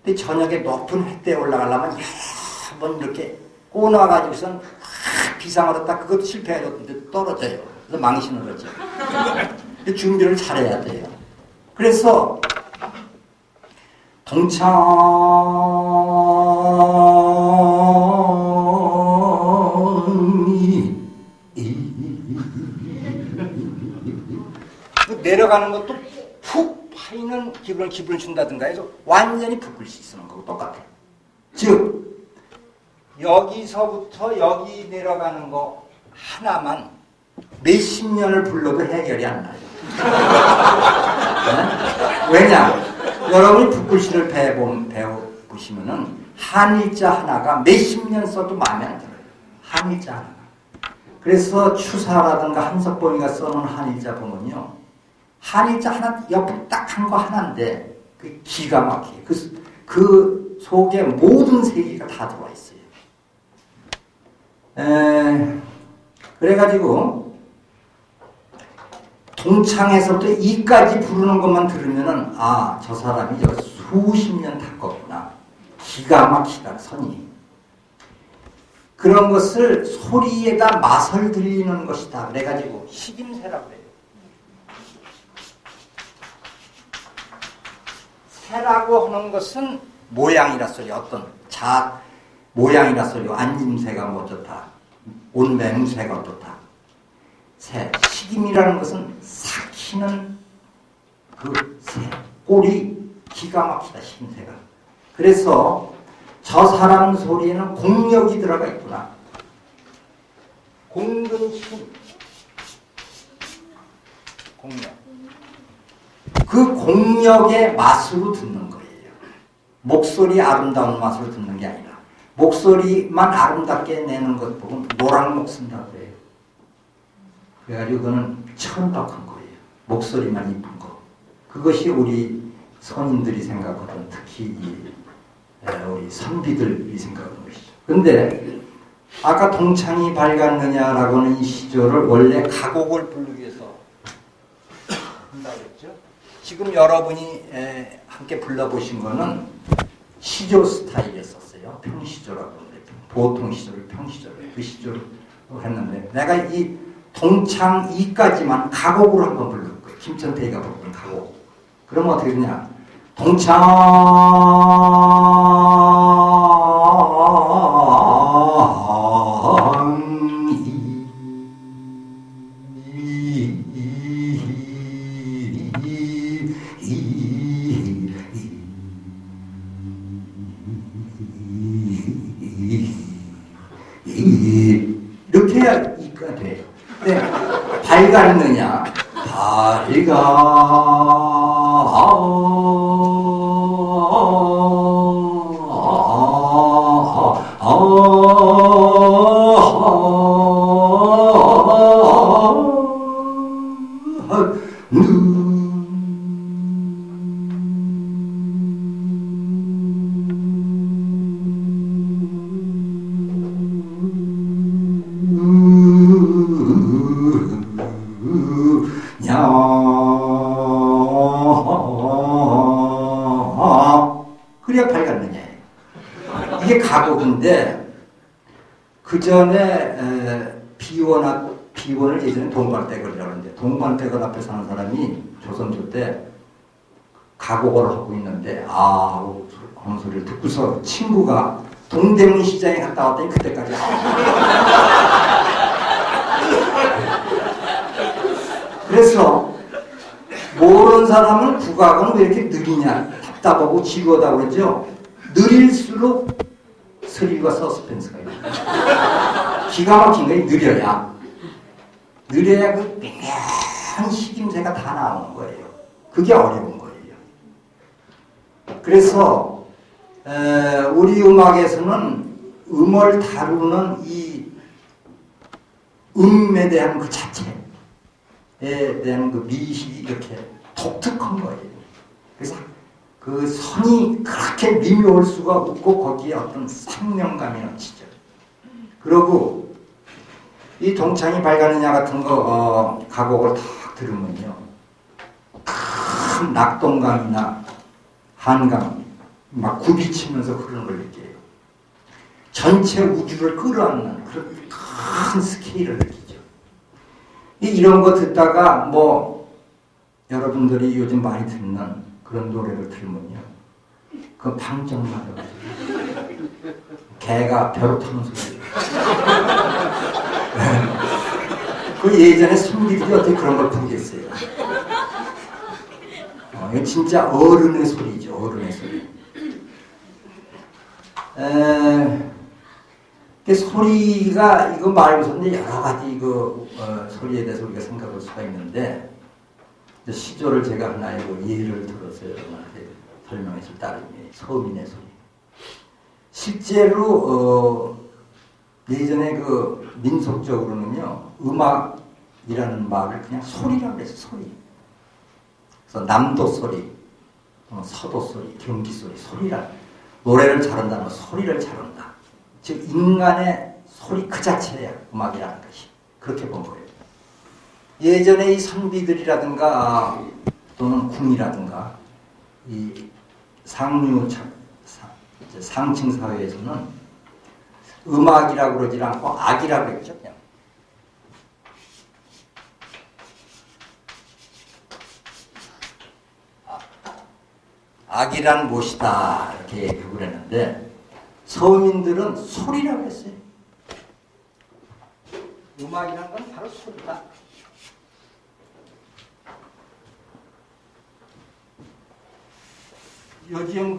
근데 저녁에 높은 횟대에 올라가려면 여러 번 이렇게 꼬놔가지고선 비상으로 딱 그것도 실패해줬는데 떨어져요. 그래서 망신을 하죠. 준비를 잘해야 돼요. 그래서 동창 내려가는 것도 푹 파이는 기분을 준다든가 해서 완전히 붓글씨 쓰는 거고 똑같아요. 즉 여기서부터 여기 내려가는 거 하나만 몇십 년을 불러도 해결이 안 나요. 네? 왜냐? 여러분이 붓글씨를 배워보시면은 한일자 하나가 몇십 년 써도 마음에 안 들어요. 한일자 하나가. 그래서 추사라든가 한석봉이가 써놓은 한일자 보면요. 한일자 하나, 옆에 딱 한 거 하나인데, 그 기가 막혀요. 그 속에 모든 세계가 다 들어와 있어요. 그래가지고, 동창에서부터 이까지 부르는 것만 들으면은, 아, 저 사람이 수십 년 닦았구나. 기가 막히다, 선이. 그런 것을 소리에다 맛을 들리는 것이다. 그래가지고, 식임새라고 그래요. 새라고 하는 것은 모양이라 소리, 어떤 모양이라 소리고, 안짐새가 뭐 어떻다, 온맹새가 어떻다. 새, 식임이라는 것은 삭히는 그 새, 꼴이 기가 막히다, 식임새가. 그래서 저 사람 소리에는 공력이 들어가 있구나. 공근 힘, 공력. 그 공력의 맛으로 듣는 거예요. 목소리 아름다운 맛으로 듣는 게 아니라 목소리만 아름답게 내는 것 보고 노랑목 쓴다고 해요. 그래가지고 그거는 천박한 거예요. 목소리만 이쁜 거. 그것이 우리 선인들이 생각하던 특히 우리 선비들이 생각하는 것이죠. 근데 아까 동창이 밝았느냐라고 하는 이 시조를 원래 가곡을 부르기 위해서 한다고 했죠. 지금 여러분이 함께 불러보신 거는 시조 스타일이었어요. 평시조라고 하는데 보통 시조를 평시조로 그 시조를 했는데 내가 이 동창 2까지만 가곡으로 한번 부를 거예요. 김천태희가 부른 가곡. 그러면 어떻게 되냐? 동창 이렇게 해야 이가 돼요. 네. 밝았느냐? 그래야 밝았느냐. 이게 가곡인데 그 전에 비원을 예전에 동관대걸이라고 하는데 동관대걸 앞에 사는 사람이 조선조 때 가곡을 하고 있는데 하는 소리를 듣고서 친구가 동대문 시장에 갔다 왔더니 그때까지 그래서 모르는 사람은 국악은 왜 이렇게 느리냐 답답하고 지루하다고 그러죠. 느릴수록 스릴과 서스펜스가 있어요. 기가 막힌 게 느려야 그 맹한 식임새가 다 나오는 거예요. 그게 어려운 거예요. 그래서 우리 음악에서는 음을 다루는 이 음에 대한 그 자체에 대한 그 미식이 이렇게 독특한 거예요. 그래서 그 선이 그렇게 미묘할 수가 없고 거기에 어떤 생명감이 넘치죠. 그리고 이 동창이 밝았느냐 같은 거 가곡을 딱 들으면요. 큰 낙동강이나 한강 막 굽이치면서 흐르는 걸 느껴요. 전체 우주를 끌어안는 그런 큰 스케일을 느끼죠. 이런 거 듣다가 뭐 여러분들이 요즘 많이 듣는 그런 노래를 들으면요. 그 방정마다 개가 벼로 타는 소리. 그 예전에 선비들이 어떻게 그런 걸 부르겠어요. 이거 진짜 어른의 소리죠. 어른의 소리. 소리가 이거 말고서는 여러 가지 소리에 대해서 우리가 생각할 수가 있는데 시조를 제가 하나의 예를 들어서 여러분한테 설명했을 따름이에요. 서민의 소리. 실제로 예전에 그 민속적으로는요 음악이라는 말을 그냥 소리라고 해서 소리. 그래서 남도 소리, 서도 소리, 경기 소리, 소리라 노래를 잘한다는 건 소리를 잘한다. 즉 인간의 소리 그 자체야 음악이라는 것이 그렇게 본 거예요. 예전에 이 선비들이라든가 또는 궁이라든가 이 상층 사회에서는 음악이라고 그러지 않고 악이라고 그랬죠. 그냥. 악이란 무엇이다 이렇게 얘기를 했는데 서민들은 소리라고 했어요. 음악이란 건 바로 소리다. 요즘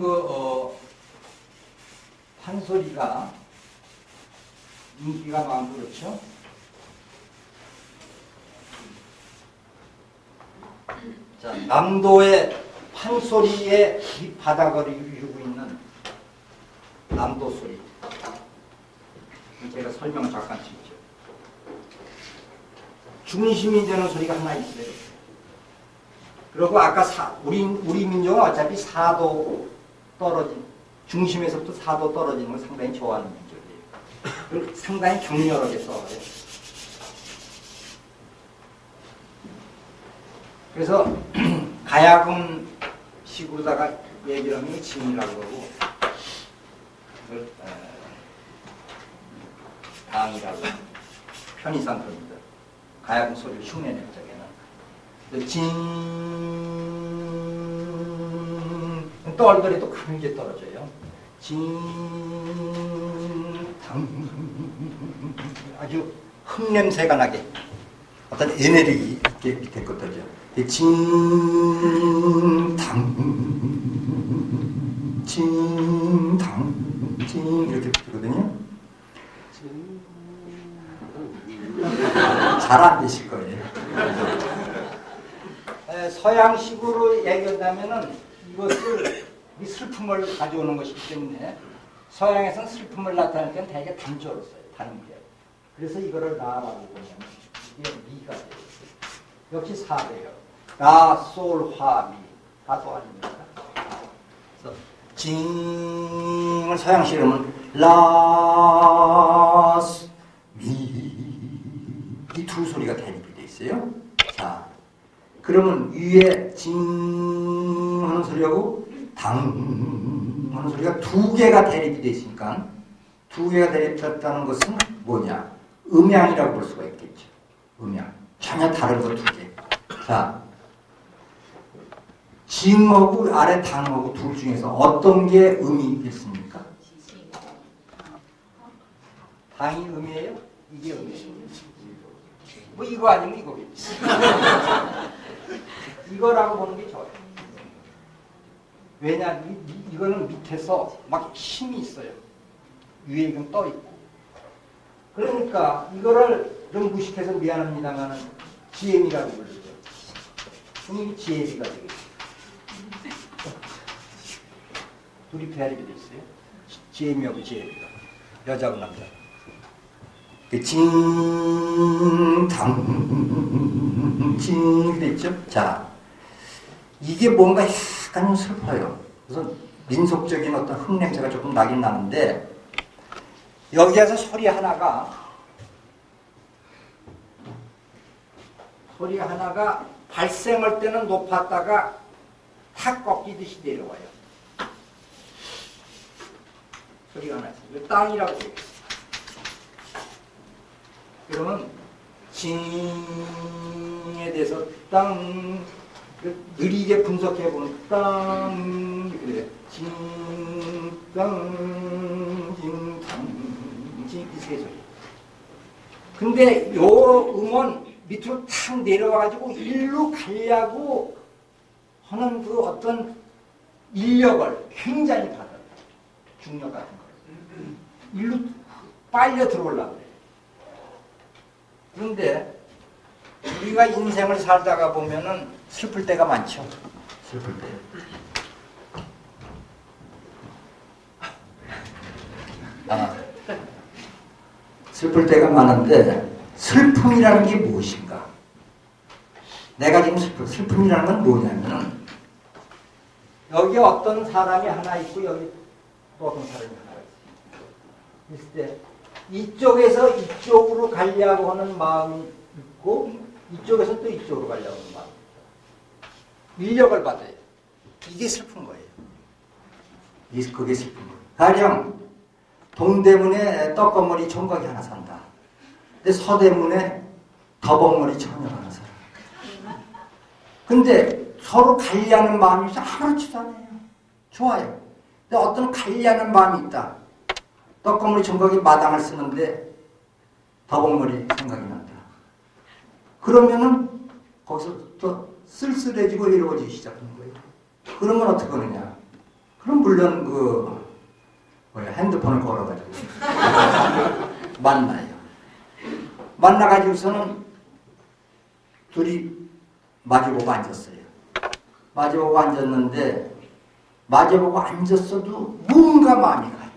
판소리가 인기가 많고 그렇죠? 자, 남도의 판소리의 밑바닥을 이루고 있는 남도 소리. 제가 설명을 잠깐 드리죠. 중심이 되는 소리가 하나 있어요. 그리고 아까 우리 민족은 어차피 4도 떨어진 중심에서부터 4도 떨어지는 걸 상당히 좋아하는 민족이에요. 그리고 상당히 격렬하게 써요. 그래서 가야금 식으로다가 얘기를 하면 진이라고 그러고 그걸 당이라고 편의상 그럽니다. 가야금 소리를 흉내낼 적에는 진 또 얼굴에 또 가늘게 떨어져요. 진당 아주 흙냄새가 나게 어떤 에너지 있게 밑에 것들죠. 진 이렇게 부르거든요. 잘 안 되실 거예요. 서양식으로 얘기한다면은 이것을 이 슬픔을 가져오는 것이기 때문에 서양에서는 슬픔을 나타낼 때는 대개 단조로 써요. 단음계. 그래서 이거를 라라고 보면 이게 미가 돼요. 역시 사대요. 라, 솔, 화, 미. 다도 아닙니까? 그래서 징을 서양식으로 하면 라, 미. 이 두 소리가 대립이 돼 있어요. 자, 그러면 위에 징 하는 소리하고 당 하는 소리가 두 개가 대립이 돼 있으니까 두 개가 대립했다는 것은 뭐냐? 음양이라고 볼 수가 있겠죠. 음양. 전혀 다른 것 두 개. 자, 징하고 아래 당하고 둘 중에서 어떤 게 음이겠습니까? 당이 음이에요? 이게 음이에요? 뭐 이거 아니면 이거겠지. 이거라고 보는 게 좋아요. 왜냐, 이거는 밑에서 막 힘이 있어요. 위에 이건 떠 있고. 그러니까 이거를 좀 무식해서 미안합니다만은 GM이라고 부르죠. 그럼 이게 GM이가 되겠죠. 둘이 배합이 돼 있어요. GM이하고 GM이가. 여자하고 남자. 징 됐죠? 자, 이게 뭔가 약간 좀 슬퍼요. 그래서 민속적인 어떤 흙냄새가 조금 나긴 나는데 여기에서 소리 하나가 발생할 때는 높았다가 탁 꺾이듯이 내려와요. 소리가 하나 있어요. 땅이라고 해요. 그러면 징에 대해서 땅 느리게 분석해 보면 땅 그래 징땅징땅징 이 세 소리. 근데 요 음은 밑으로 탁 내려와가지고 일로 가려고 하는 그 어떤 인력을 굉장히 받아요. 중력 같은 거. 일로 빨려 들어오려고 그래요. 그런데 우리가 인생을 살다가 보면은 슬플 때가 많죠. 슬플 때. 슬플 때가 많은데 슬픔이라는 게 무엇인가? 내가 지금 슬픔이라는 건 뭐냐면은 여기 어떤 사람이 하나 있고 여기 또 어떤 사람이 하나 있어요. 있을 때 이쪽에서 이쪽으로 가려고 하는 마음이 있고 이쪽에서 또 이쪽으로 가려고 하는 마음이 있고 인력을 받아요. 이게 슬픈 거예요. 그게 슬픈 거예요. 가령 동대문에 떡거머리 총각이 하나 산다. 근데 서대문에 더벅머리 처녀가 하나 살아. 근데 서로 관리하는 마음이 있어. 아무렇지도 않아요. 좋아요. 근데 어떤 관리하는 마음이 있다. 떡거머리 총각이 마당을 쓰는데 더벅머리 생각이 난다. 그러면은 거기서 또 쓸쓸해지고 이러워지기 시작하는 거예요. 그러면 어떻게 하느냐? 그럼 물론 핸드폰을 걸어가지고 만나요. 만나가지고서는 둘이 마주보고 앉았어요. 마주보고 앉았는데 마주보고 앉았어도 뭔가 마음이 가요.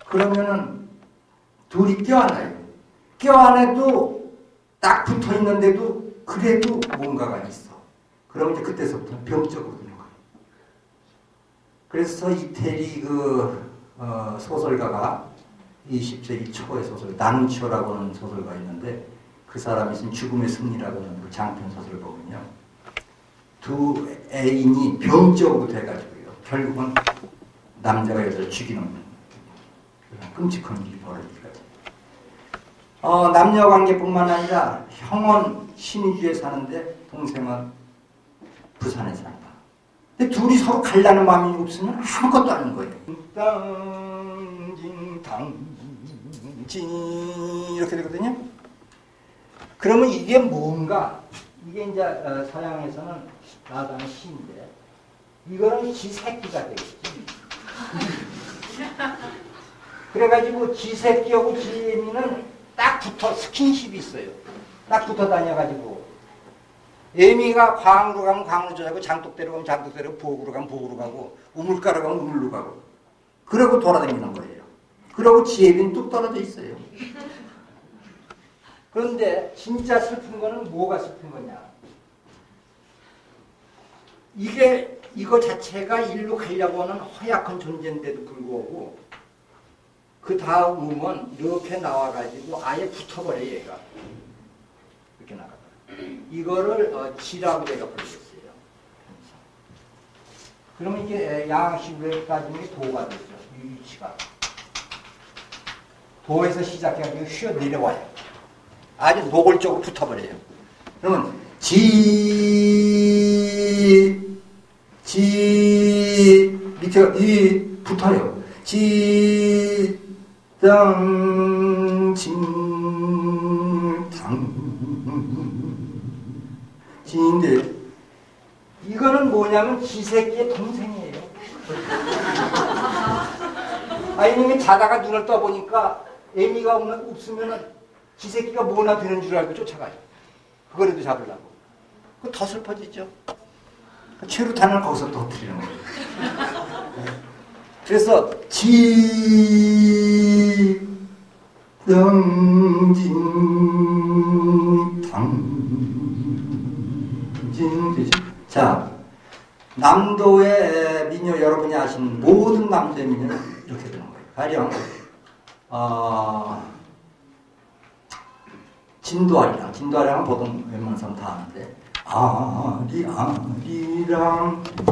그러면은 둘이 껴안아요. 껴안아도 딱 붙어있는데도 그래도 뭔가가 있어. 그러면 이제 그때서부터 병적으로 되는 거예요. 그래서 이태리 소설가가 20세기 초의 소설, 나누치오라고 하는 소설가 있는데 그 사람이 쓴 죽음의 승리라고 하는 그 장편 소설을 보면요. 두 애인이 병적으로 돼가지고요. 결국은 남자가 여자를 죽이는 그런 끔찍한 일이 벌어지거든요. 남녀관계뿐만 아니라 형은 신의주에 사는데 동생은 부산에 산다. 근데 둘이 서로 갈라는 마음이 없으면 아무것도 아닌 거예요. 땅징탕징 이렇게 되거든요. 그러면 이게 뭔가? 이게 이제 서양에서는 나다는 시인데 이거는 지 새끼가 되겠지. 그래가지고 지 새끼하고 지 애미는 딱 붙어 스킨십이 있어요. 딱 붙어 다녀가지고 애미가 광으로 가면 광으로 가고 장독대로 가면 장독대로 가고 보구로 가면 보구로 가고 우물가로 가면 우물로 가고 그러고 돌아다니는 거예요. 그러고 지 애미는 뚝 떨어져 있어요. 그런데 진짜 슬픈 거는 뭐가 슬픈 거냐? 이거 자체가 일로 가려고 하는 허약한 존재인데도 불구하고 그 다음은 이렇게 나와가지고 아예 붙어버려요, 얘가. 이렇게 나가다가. 이거를 지라고 내가 부르겠어요. 그러면 이게 양식으로 따지는 게 도가 되죠, 위치가. 도에서 시작해가지고 휘어 내려와요. 아주 노골적으로 붙어버려요. 그러면 밑에가 이 붙어요. 지인데 이거는 뭐냐면 지새끼의 동생이에요. 아이님이 자다가 눈을 떠보니까 애미가 없으면 지새끼가 뭐나 되는 줄 알고 쫓아가요. 그거라도 잡으려고. 그거 더 슬퍼지죠. 최루탄을 거기서 터뜨리는 거예요. 그래서 자, 남도의 민요 여러분이 아시는 모든 남도의 민요는 이렇게 되는 거예요. 가령 진도아리랑 보통 웬만한 사람 다 아는데 아리랑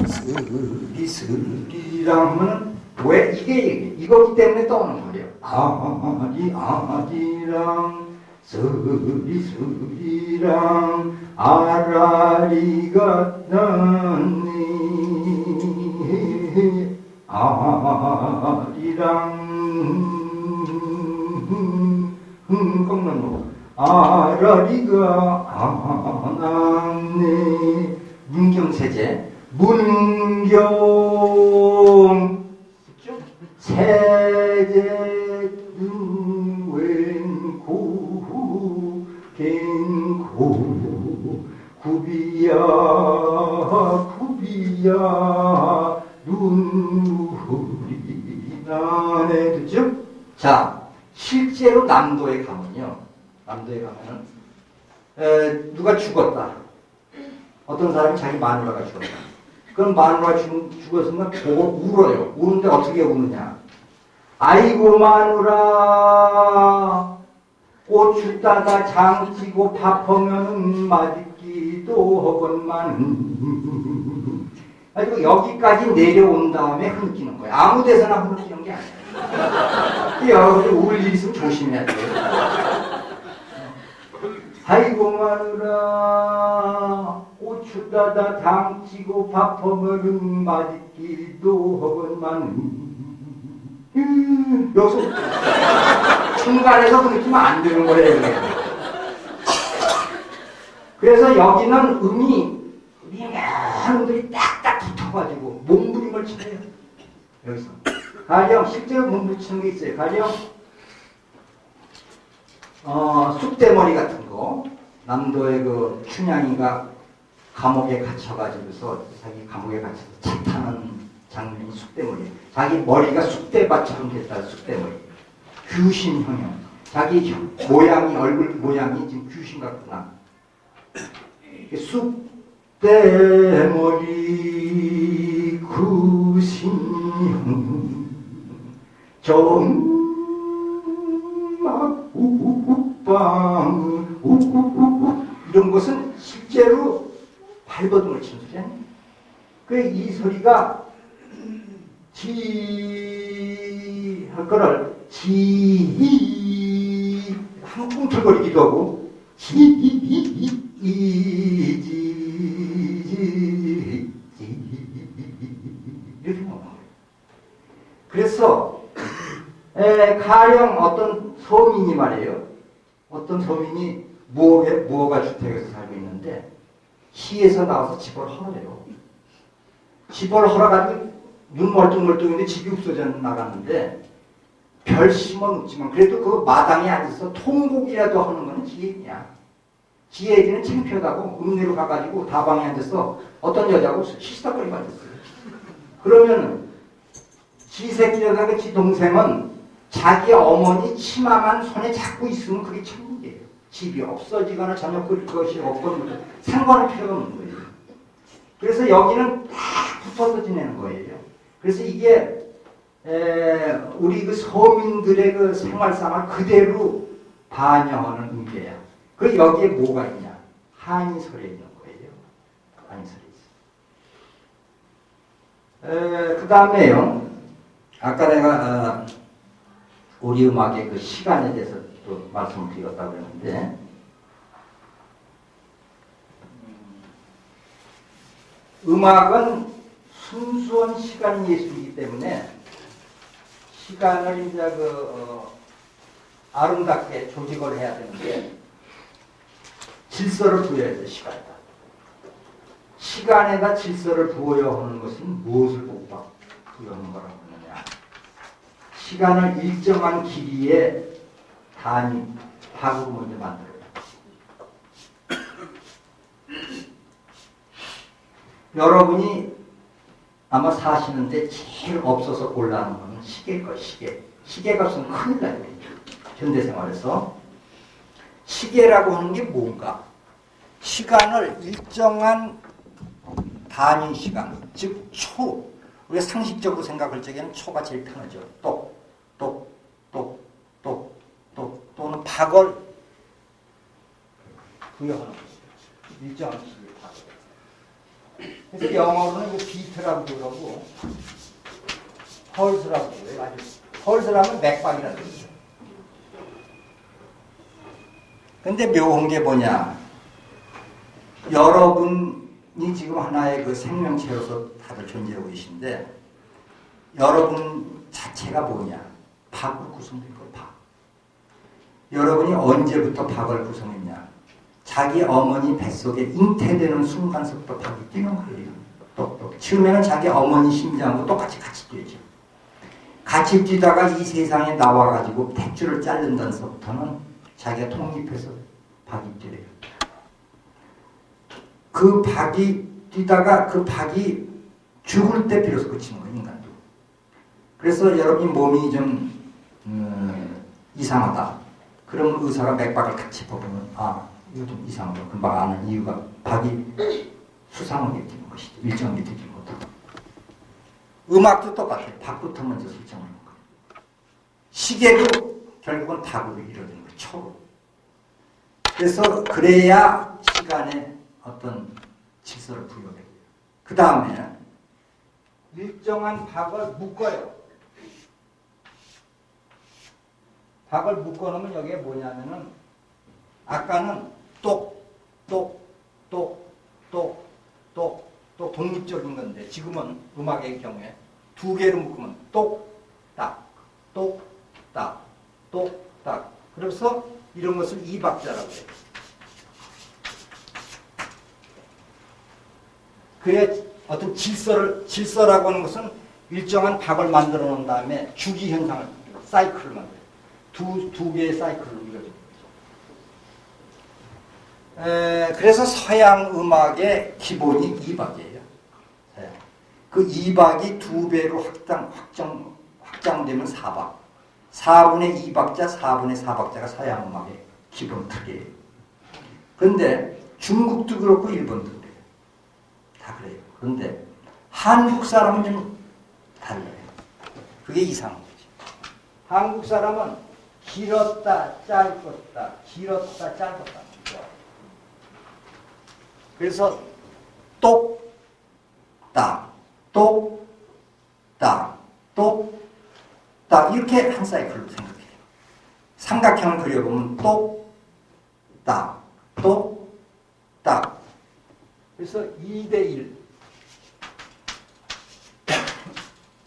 스리랑 하면 왜 이게 이거기 때문에 떠오는 거예요. 아리랑 스리랑 아라리가 났네 아리랑 꺾는 거 아라리가 났네 문경세제 문경 세제는 웬고 갱고 구비야 눈물이 나네 그죠? 자 실제로 남도에 가면요 누가 죽었다 어떤 사람이 자기 마누라가 죽었다 그럼 마누라가 죽었으면 보고 울어요. 우는데 어떻게 우느냐 아이고 마누라 고추 따다 장찌고 밥하면 맛있기도 하건만 그리고 여기까지 내려온 다음에 흐느끼는 거예요. 아무 데서나 흐느끼는 게 아니에요. 여러분이 울 일 있으면 조심해야 돼요. 아이고 마누라 고추 따다 장찌고 밥하면 맛있기도 하건만 여기서 중간에서 흐느끼면 안 되는 거예요. 그래서 여기는 음이 미묘한 딱딱 붙어가지고 몸부림을 쳐요. 여기서 가령 실제로 몸부리치는 게 있어요. 가령 쑥대머리 같은 거 남도의 그 춘향이가 감옥에 갇혀가지고서 자기 감옥에 갇혀서 차 타는 장면이 쑥대머리. 자기 머리가 쑥대밭처럼 됐다. 쑥대머리. 귀신형형. 자기 모양이 얼굴 모양이 지금 귀신 같구나. 쑥대머리 귀신형 정막 우빵 이런 것은 실제로 발버둥을 치는 소리 아니에요. 이 소리가 지 할 거를 지 한 꿈틀거리기도 하고 지 이렇게 나와요. 그래서 가령 어떤 서민이 말이에요. 어떤 서민이 무허가 주택에서 살고 있는데 시에서 나와서 집을 헐어요. 집을 헐어가지고 눈 멀뚱멀뚱인데 집이 없어져 나갔는데 별 심어놓지만 그래도 그 마당에 앉아서 통곡이라도 하는 건 지혜이냐. 지혜에게는 창피하다고 읍내로 가가지고 다방에 앉아서 어떤 여자하고 시시덕거리고 앉았어요. 그러면 지 새끼라든가 지 동생은 자기 어머니 치마만 손에 잡고 있으면 그게 천국이에요. 집이 없어지거나 전혀 그것이 없거나 상관할 필요가 없는 거예요. 그래서 여기는 딱 붙어서 지내는 거예요. 그래서 이게 우리 그 서민들의 그 생활상을 그대로 반영하는 의미예요. 그 여기에 뭐가 있냐? 한이설에 있는 거예요. 한이설에 있어요. 그 다음에요. 아까 내가 우리 음악의 그 시간에 대해서 또 말씀을 드렸다고 그랬는데, 음악은 순수한 시간 예술이기 때문에 시간을 이제 아름답게 조직을 해야 되는데 질서를 부여해야 돼. 시간에다. 시간에다 질서를 부여하는 것은 무엇을 부여하는 거라고 하느냐. 시간을 일정한 길이의 단위, 박으로 먼저 만들어요. 여러분이 아마 사시는데 제일 없어서 곤란한 건 시계일 거예요. 시계가 없으면 큰일 나요. 현대생활에서. 시계라고 하는 게 뭔가? 시간을 일정한 단위 시간, 즉 초. 우리가 상식적으로 생각할 적에는 초가 제일 편하죠. 또는 박을 부여하는 거죠. 일정한 시기에 박을. 그래서 영어로는 이거 비트라고 그러고 펄스라고 그래요. 펄스라면 맥박이라는 뜻이죠. 근데 묘한 게 뭐냐? 여러분이 지금 하나의 그 생명체로서 다들 존재하고 계신데 여러분 자체가 뭐냐? 박으로 구성된 거, 박. 여러분이 언제부터 박을 구성했냐? 자기 어머니 뱃속에 잉태되는 순간서부터 박이 뛰는 거예요. 똑똑. 처음에는 자기 어머니 심장하고 똑같이 같이 뛰죠. 같이 뛰다가 이 세상에 나와가지고 탯줄을 자른 데서부터는 자기가 독립해서 박이 뛰어요. 그 박이 뛰다가 그 박이 죽을 때 비로소 그치는 거예요, 인간도. 그래서 여러분이 몸이 좀 이상하다. 그러면 의사가 맥박을 같이 보면 이거 좀 이상하다. 금방 아는 이유가 박이 수상하게 뛰는 것이죠. 일정하게 뛰지 못하고. 음악도 똑같아요. 박부터 먼저 설정하는 거예요. 시계도 결국은 박으로 이루어지는 거예요. 초로. 그래서 그래야 시간에 어떤 질서를 부여해요. 그 다음에 일정한 박을 묶어요. 박을 묶어놓으면 여기에 뭐냐면은 아까는 똑 독립적인 건데 지금은 음악의 경우에 두 개로 묶으면 똑딱 그래서 이런 것을 이박자라고 해요. 그래 어떤 질서라고 하는 것은 일정한 박을 만들어 놓은 다음에 주기 현상을 사이클을 만들어요. 두 개의 사이클을 이루어집니다. 그래서 서양 음악의 기본이 2박이에요. 그 2박이 2배로 확장되면 4박. 4분의 2박자, 4분의 4박자가 서양 음악의 기본 특이에요. 그런데 중국도 그렇고 일본도 그래요. 다 그래요. 그런데 한국 사람은 좀 달라요. 그게 이상한 거지. 한국 사람은 길었다, 짧았다, 길었다, 짧았다. 그래서 똑딱 이렇게 한 사이클로 생각해요. 삼각형을 그려보면 똑딱 그래서 2대1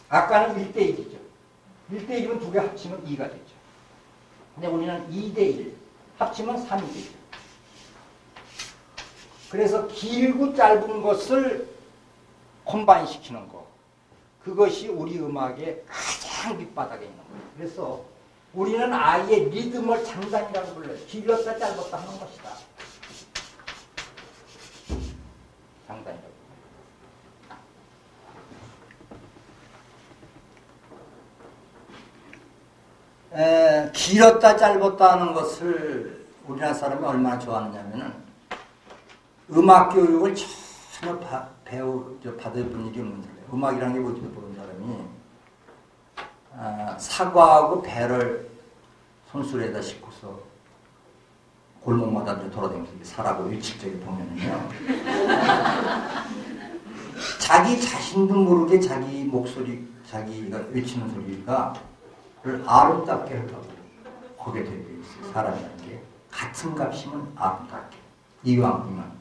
아까는 1대1이죠. 1대1이면 두 개 합치면 2가 되죠. 근데 우리는 2대1 합치면 3이 되죠. 그래서 길고 짧은 것을 콤바인 시키는 거. 그것이 우리 음악의 가장 밑바닥에 있는 거예요. 그래서 우리는 아예 리듬을 장단이라고 불러요. 길었다 짧았다 하는 것이다. 장단이라고 불러요. 길었다 짧았다 하는 것을 우리나라 사람이 얼마나 좋아하느냐면은 음악 교육을 전혀 받아본 일이 없는 사람이에요. 음악이라는 게 뭔지도 모르는 사람이 사과하고 배를 손수레에다 싣고서 골목마다 돌아다니면서 사라고 일찍적이 보면은요. 자기 자신도 모르게 자기 목소리, 자기가 외치는 소리가 아름답게 하려고 하게 되어 있어요. 사람이라는 게 같은 값이면 아름답게. 이왕이면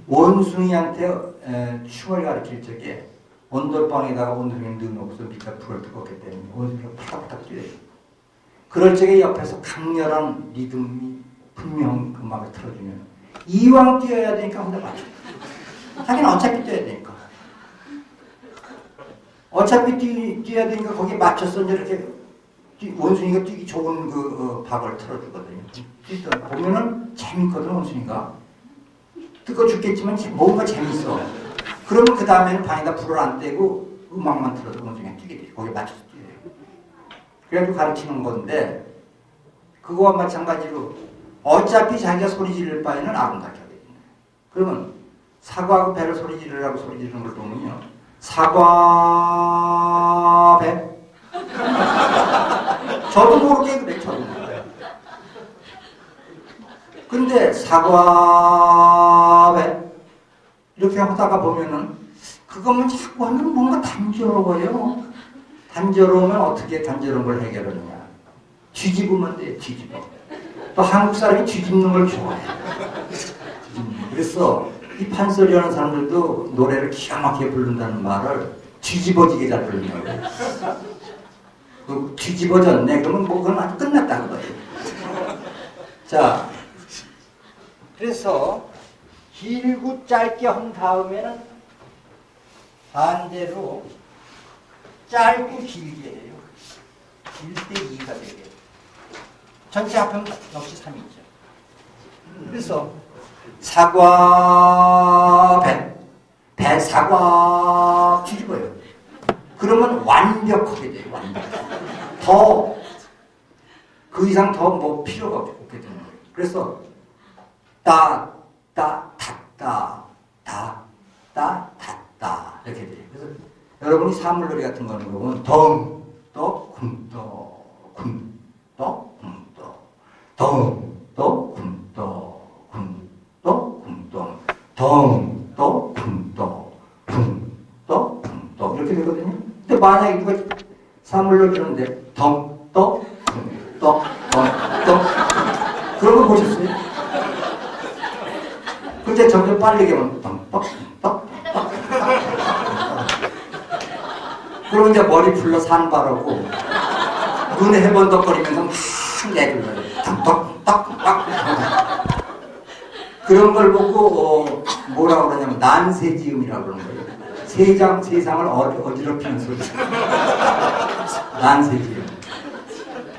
원숭이한테 춤을 가르칠 적에 온돌방에다가 원숭이를 넣어놓고서 밑에 불을 뜨겁기 때문에 원숭이가 파닥파닥 뛰어요. 그럴 적에 옆에서 강렬한 리듬이 분명 음악을 틀어주면 이왕 뛰어야 되니까 혼자 맞춰. 자기는 어차피 뛰어야 되니까. 어차피 뛰어야 되니까 거기에 맞춰서 이렇게 원숭이가 뛰기 좋은 그 박을 틀어주거든요. 뛰다 보면은 재밌거든 원숭이가. 뜨거 죽겠지만 뭔가 재밌어. 그러면 그 다음에는 방에다 불을 안 떼고 음악만 틀어도 원숭이가 뛰게 돼요. 거기에 맞춰서 뛰어요. 그래가지고 가르치는 건데 그거와 마찬가지로 어차피 자기가 소리 지를 바에는 아름답게 하거든요. 그러면 사과하고 배를 소리 지르라고 소리 지르는 걸 보면요. 사과 배 저도 모르게 그래. 저도 모르게. 근데 사과 배 이렇게 하다가 보면은 그것만 자꾸 하면 뭔가 단조로워요. 단조로우면 어떻게 단조로운 걸 해결하느냐. 뒤집으면 돼. 뒤집어. 또 한국 사람이 뒤집는 걸 좋아해. 그래서 이 판소리 하는 사람들도 노래를 기가 막히게 부른다는 말을 뒤집어지게 잘 부른다고. 그 뒤집어졌네. 그러면 뭐 그건 아주 끝났다는 거예요. 자, 그래서 길고 짧게 한 다음에는 반대로 짧고 길게 해요. 길 때 2가 되게. 전체 합하면 역시 3이죠. 그래서 사과 배 사과 뒤집어요. 그러면 완벽하게 돼요. 더 그 이상 더 뭐 필요가 없게 되는 거예요. 그래서 다 이렇게 돼요. 그래서 여러분이 사물놀이 같은 거는 보면 덩떠 굼떠 굼떠 굼떠 덩떠 굼떠 굼떠 굼떠 덩떠 굼떠 굼떠 굼떠 이렇게 되거든요. 근데 만약에 누가 사물놀이 하는데 덩떠 덩떠 덩떠 그런 거 보셨어요? 근데 점점 빨리 가면 덩떡 그러면 이제 머리 풀러 산 바르고 눈에 해번덕거리면서 막 내려요. 덩떡 그런 걸 보고 뭐라고 그러냐면 난세지음이라고 그러는 거예요. 세상을 어지럽히는 소리. 난세지음.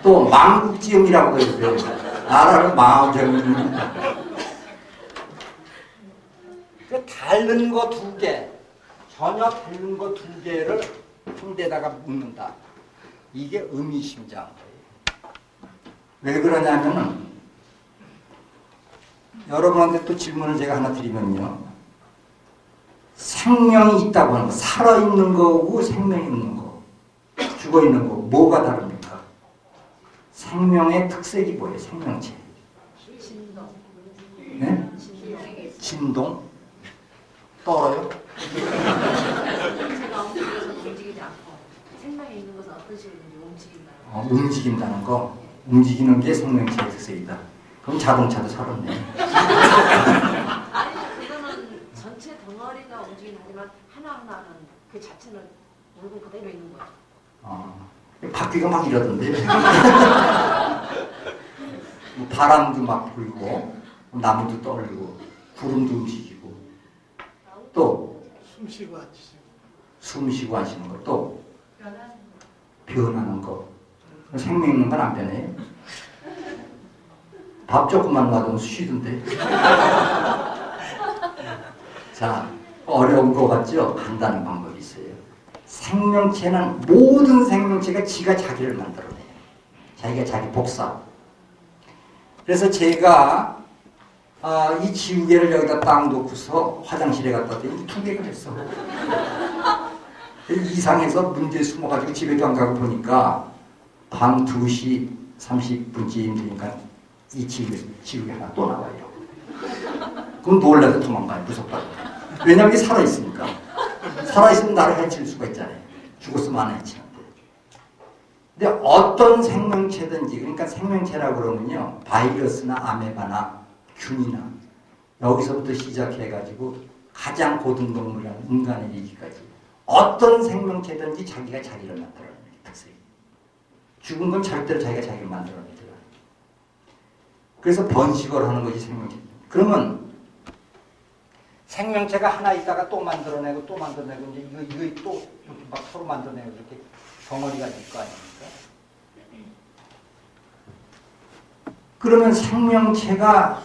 또 망국지음이라고 그러죠. 나라를 망하자면 그 다른 거 2개, 전혀 다른 거 2개를 한 데다가 묶는다. 이게 의미심장. 왜 그러냐면은 여러분한테 또 질문을 제가 하나 드리면요. 생명이 있다고 하는 거, 살아있는 거고 생명이 있는 거, 죽어있는 거, 뭐가 다릅니까? 생명의 특색이 뭐예요? 생명체. 진동. 네? 진동? 떨어요? 제가 움직이지 않고 생명이 있는 것은 어떤 식으로든지 움직인다는 거. 움직인다는 거. 움직이는 게 생명체의 특색이다. 그럼 자동차도 살았네. 아니, 그거는 전체 덩어리가 움직이긴 하지만 하나하나는 그 자체는 물건 그대로 있는 거죠. 바퀴가 막 이러던데. 바람도 막 불고, 나무도 떨리고, 구름도 움직이고, 또 숨 쉬고 하시는 거, 또 변하는 거. 생명 있는 건 안 변해요. 밥 조금만 놔두면 쉬던데. 자, 어려운 거 같죠? 간단한 방법이 있어요. 생명체는 모든 생명체가 지가 자기를 만들어내요. 자기가 자기 복사. 그래서 제가 이 지우개를 여기다 딱 놓고서 화장실에 갔다 왔더니 2개가 됐어. 이상해서 문제에 숨어가지고 집에도 안 가고 보니까 밤 2시 30분쯤 되니까 이 지우개 하나 또 나와요. 그럼 놀라서 도망가요. 무섭다고. 왜냐하면 이게 살아있으니까. 살아있으면 나를 해칠 수가 있잖아요. 죽었으면 안 해치는데. 근데 어떤 생명체든지, 그러니까 생명체라고 그러면요, 바이러스나 아메바나 균이나 여기서부터 시작해가지고 가장 고등동물이라는 인간에 이르기까지 어떤 생명체든지 자기가 자기를 만들어내는 특성이. 죽은 건 절대로 자기가 자기를 만들어내더라. 그래서 번식을 하는 것이 생명체. 그러면 생명체가 하나 있다가 또 만들어내고 또 만들어내고 이제 이거 또 이렇게 막 서로 만들어내고 이렇게 덩어리가 될 거 아닙니까? 그러면 생명체가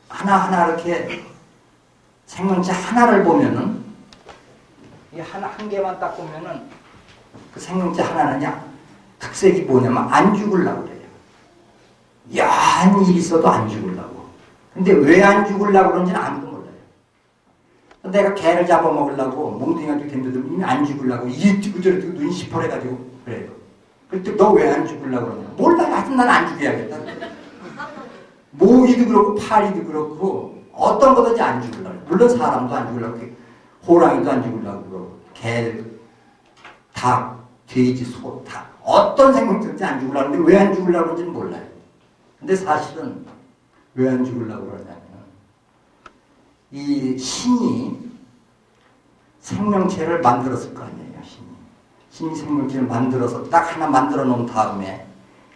하나하나 이렇게 생명체 하나를 보면은 이 한 개만 딱 보면은 그 생명체 하나는요 특색이 뭐냐면 안 죽으려고 그래요. 야한 일이 있어도 안 죽으려고. 근데 왜 안 죽으려고 그런지는 아무도 몰라요. 내가 개를 잡아먹으려고 몽둥이가 덤벼들면 이미 안 죽으려고 이게 뛰고 저래 뛰고 눈이 시퍼래가지고 그래요. 그때 너 왜 안 죽으려고 그러냐. 몰라. 하여튼 난 안 죽여야겠다. 모기도 그렇고 파리도 그렇고 어떤 거든지 안 죽으려고. 물론 사람도 안 죽으려고. 호랑이도 안 죽으려고 그러고 개, 닭, 돼지, 소, 닭 어떤 생명체든지 안 죽으려고 하는데 왜 안 죽으려고 그런지는 몰라요. 근데 사실은 왜 안 죽으려고 그러냐면 이 신이 생명체를 만들었을 거 아니에요. 신이 생명체를 만들어서 딱 하나 만들어 놓은 다음에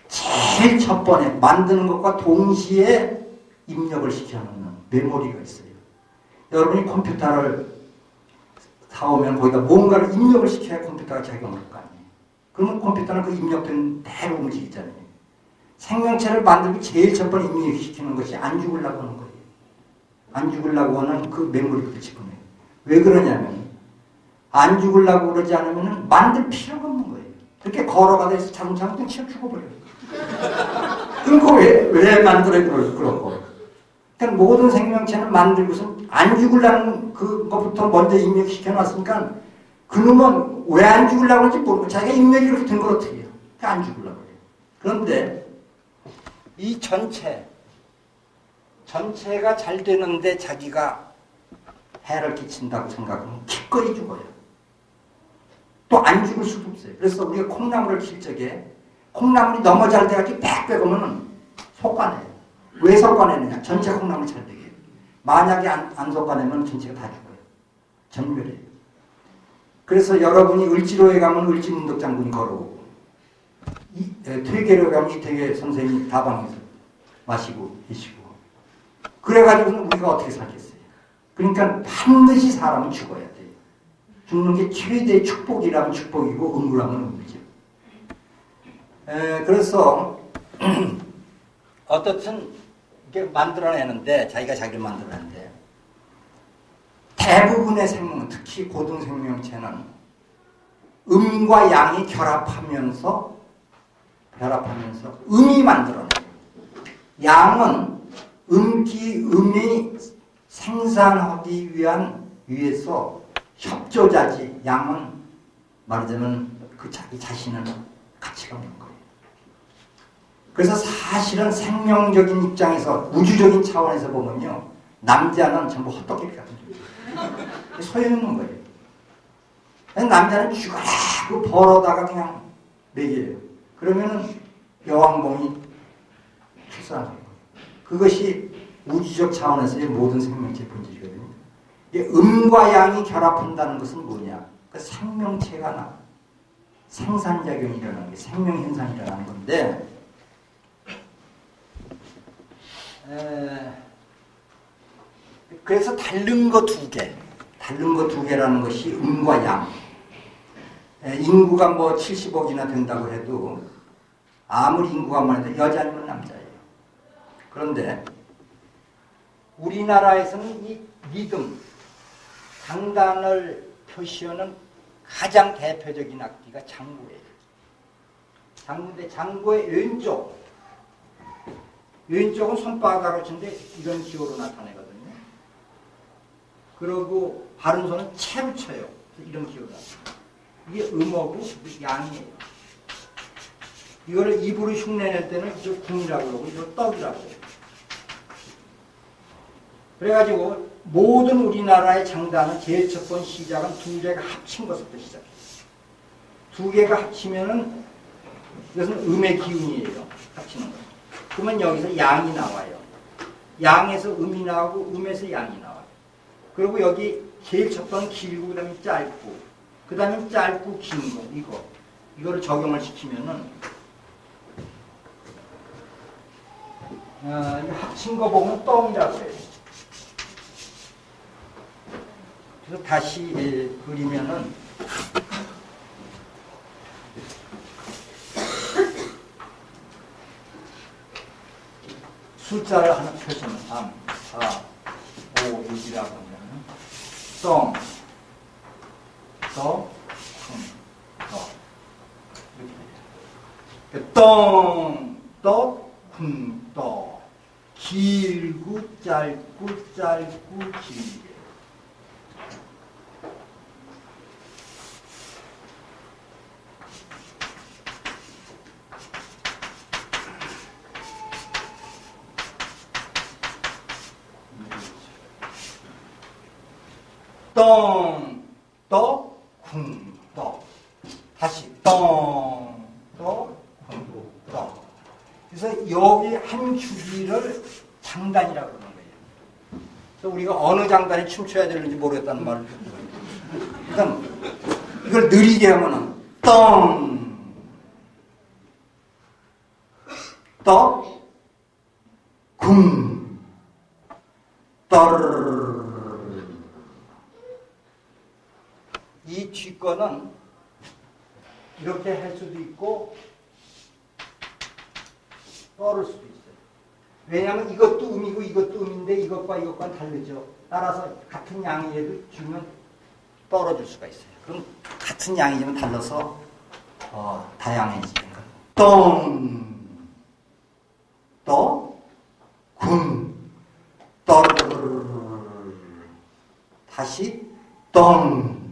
제일 첫 번에 만드는 것과 동시에 입력을 시켜놓는 메모리가 있어요. 여러분이 컴퓨터를 사오면 거기다 뭔가를 입력을 시켜야 컴퓨터가 작용할 거 아니에요. 그러면 컴퓨터는 그 입력된 대로 움직이잖아요. 생명체를 만들고 제일 첫 번에 입력시키는 것이 안 죽으려고 하는 거예요. 안 죽으려고 하는 그 메모리부터 집어내요. 왜 그러냐면 안 죽으려고 그러지 않으면 만들 필요가 없는 거예요. 그렇게 걸어가다 자동차는 치워 죽어버려요. 그럼 그거 왜 만들어야 그러고. 그러니까 모든 생명체는 만들고서 안 죽으려는 그것부터 먼저 입력시켜놨으니까 그놈은 왜 안 죽으려고 하는지 모르고 자기가 입력이 이렇게 된 걸 어떻게 해요. 그러니까 안 죽으려고 해요. 그런데 이 전체가 잘 되는데 자기가 해를 끼친다고 생각하면 기꺼이 죽어요. 또 안 죽을 수도 없어요. 그래서 우리가 콩나물을 킬 적에 콩나물이 너무 잘 돼가지고 빽 빼고면 솎아내요. 왜 솎아내느냐? 전체 콩나물 잘 되게. 만약에 안 솎아내면 전체가 다 죽어요. 전멸해요. 그래서 여러분이 을지로에 가면 을지문덕 장군이 걸어오고 퇴계로 가면 이퇴계 선생님이 다방에서 마시고 계시고 그래가지고는 우리가 어떻게 살겠어요? 그러니까 반드시 사람은 죽어야 돼요. 죽는 게 최대의 축복이라면 축복이고 의무라면 의무죠. 그래서 어떻든 이렇게 만들어내는데 자기가 자기를 만들어내는데 대부분의 생명은 특히 고등생명체는 음과 양이 결합하면서 음이 만들어내요. 양은 음이 생산하기 위해서 협조자지. 양은 말하자면 그 자기 자신은 가치가 없는 거예요. 그래서 사실은 생명적인 입장에서 우주적인 차원에서 보면요. 남자는 전부 헛떡이비 같은 존재예요. 소용없는 거예요. 남자는 죽어라 그 벌어다가 그냥 먹여요. 그러면은 여왕봉이 출산하는 거예요. 그것이 우주적 차원에서의 모든 생명체의 본질이거든요. 음과 양이 결합한다는 것은 뭐냐? 그 생명체가 생산작용이 일어나는 게 생명현상이 일어나는 건데 그래서 다른 거 두 개라는 것이 음과 양. 인구가 뭐 70억이나 된다고 해도 아무리 인구가 많아도 여자 아니면 남자예요. 그런데 우리나라에서는 이 리듬, 장단을 표시하는 가장 대표적인 악기가 장구예요. 장구인데 장구의 왼쪽은 손바닥을 치는데 이런 기호로 나타내거든요. 그리고 바른 손은 채로 쳐요. 이런 기호로 나타내요. 이게 음하고 양이에요. 이거를 입으로 흉내낼 때는 이거 궁이라고 그러고 이거 떡이라고 해요. 그래가지고 모든 우리나라의 장단은 제일 첫 번 시작은 두 개가 합친 것부터 시작해요. 두 개가 합치면은 이것은 음의 기운이에요. 합치는 거. 그러면 여기서 양이 나와요. 양에서 음이 나오고 음에서 양이 나와요. 그리고 여기 제일 첫 번은 길고 그 다음에 짧고 그 다음에 짧고 긴 거 이거를 적용을 시키면은 합친 거 보면 똥이라고 해요. 그래서 다시 그리면은 숫자를 하나 펴시면 3, 4, 5, 6이라고 하면 똥, 더, 더 이렇게 똥, 더, 더 길고 짧고 길게 똥, 또, 또. 다시 똥, 또, 또. 그래서 여기 한 주기를 장단이라고 그러는 거예요. 그래서 우리가 어느 장단에 춤춰야 되는지 모르겠다는 말을 듣는 거예요. 그러니까 이걸 느리게 하면은 똥, 또, 떠르르르. 이 뒷거는 이렇게 할 수도 있고 떨을 수도 있어요. 왜냐하면 이것도 음이고 이것도 음인데 이것과는 다르죠. 따라서 같은 양이라도 주면 떨어질 수가 있어요. 그럼 같은 양이지만 달라서 다양해지는 거예요. 똥, 또, 떠르르르. 다시 똥,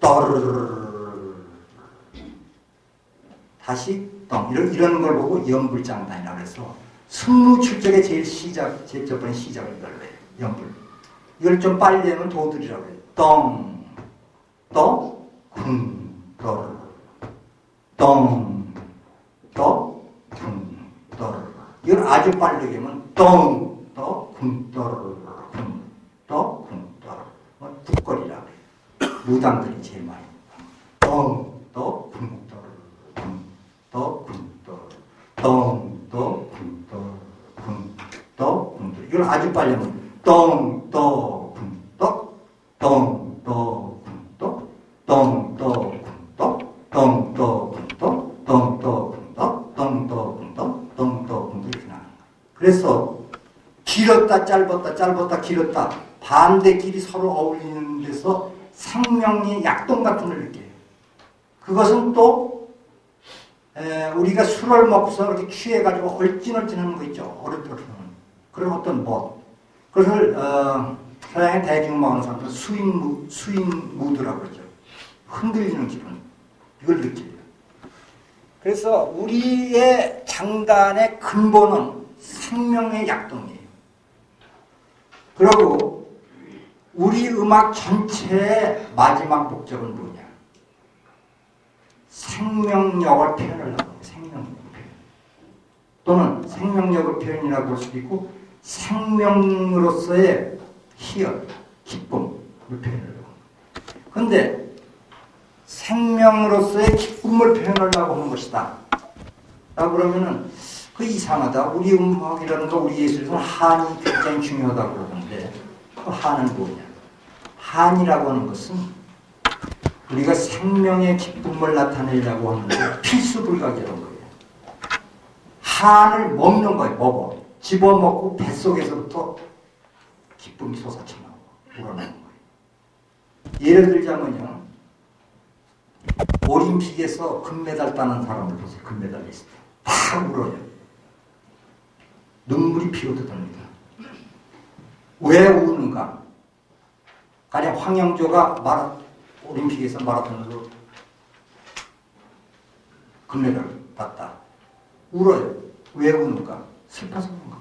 떠르르르. 다시 똥. 이런 걸 보고 연불장단이라고 해서 승무출적의 제일 첫 번째 시작을 이걸로 해요. 연불. 이걸 좀 빨리 하면 도들이라고 해요. 똥, 또, 떠르르. 똥, 또, 떠르르. 이걸 아주 빠르게 하면 똥, 또, 떠르르. 또, 떠르르. 북거리라고 해요. 무당들이 제일 많이 똥, 또, 떠르르. 또, 떠르르. 똥, 또, 떠르르. 이걸 아주 빨리 하면 똥, 또, 똥, 또, 똥, 이렇게 나가는 거예요. 그래서 길었다 짧았다 길었다 반대 길이 서로 어울리는 데서 생명의 약동 같은 걸 느껴요. 그것은 또 우리가 술을 먹고서 이렇게 취해가지고 얼찐얼찐하는 거 있죠. 어렵더라는 그런 어떤 뭐 그것을 서양의 대중음악하는 사람들은 스윙 무드라고 그러죠. 흔들리는 기분 이걸 느껴요. 그래서 우리의 장단의 근본은 생명의 약동이에요. 그리고 우리 음악 전체의 마지막 목적은 뭐냐? 생명력을 표현하려고 해요. 생명력 표현. 또는 생명력을 표현이라고 할 수도 있고 생명으로서의 희열, 기쁨을 표현하려고. 그런데 생명으로서의 기쁨을 표현하려고 하는 것이다. 라고 그러면은 그 이상하다. 우리 음악이라는 거 우리 예술에서는 한이 굉장히 중요하다고 그러는데 그 한은 뭐냐? 한이라고 하는 것은 우리가 생명의 기쁨을 나타내려고 하는데 필수불가결한 거예요. 한을 먹는 거예요. 먹어. 집어먹고 뱃속에서부터 기쁨이 솟아쳐나오고 우러나는 거예요. 예를 들자면요. 올림픽에서 금메달 따는 사람을 보세요. 금메달리스트. 다 울어요. 눈물이 피로 돋습니다. 왜 우는가? 가령 황영조가 올림픽에서 마라톤으로 금메달을 땄다. 울어요. 왜 우는가? 슬퍼서 우는가?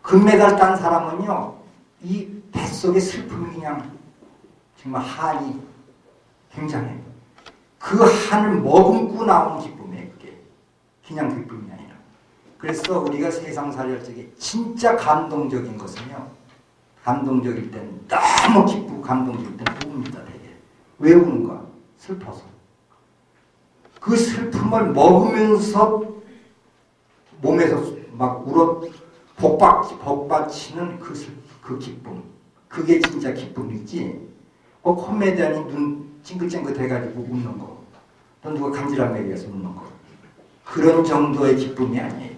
금메달 딴 사람은요, 이 뱃속에 슬픔이 그냥 정말 한이 굉장해요. 그 한을 머금고 나오는 기쁨이에요. 그게 그냥 기쁨이 아니라. 그래서 우리가 세상살이 할 적에 진짜 감동적인 것은요. 감동적일 때는 너무 기쁘고 감동적일 때는 우웁니다. 되게. 왜 우는가? 슬퍼서. 그 슬픔을 먹으면서 몸에서 막 울어 복받치는 그 기쁨. 그게 진짜 기쁨이지. 꼭 코미디언이 눈 찡긋찡긋 해가지고 웃는 거. 또 누가 간지럼 얘기해서 웃는 거. 그런 정도의 기쁨이 아니에요.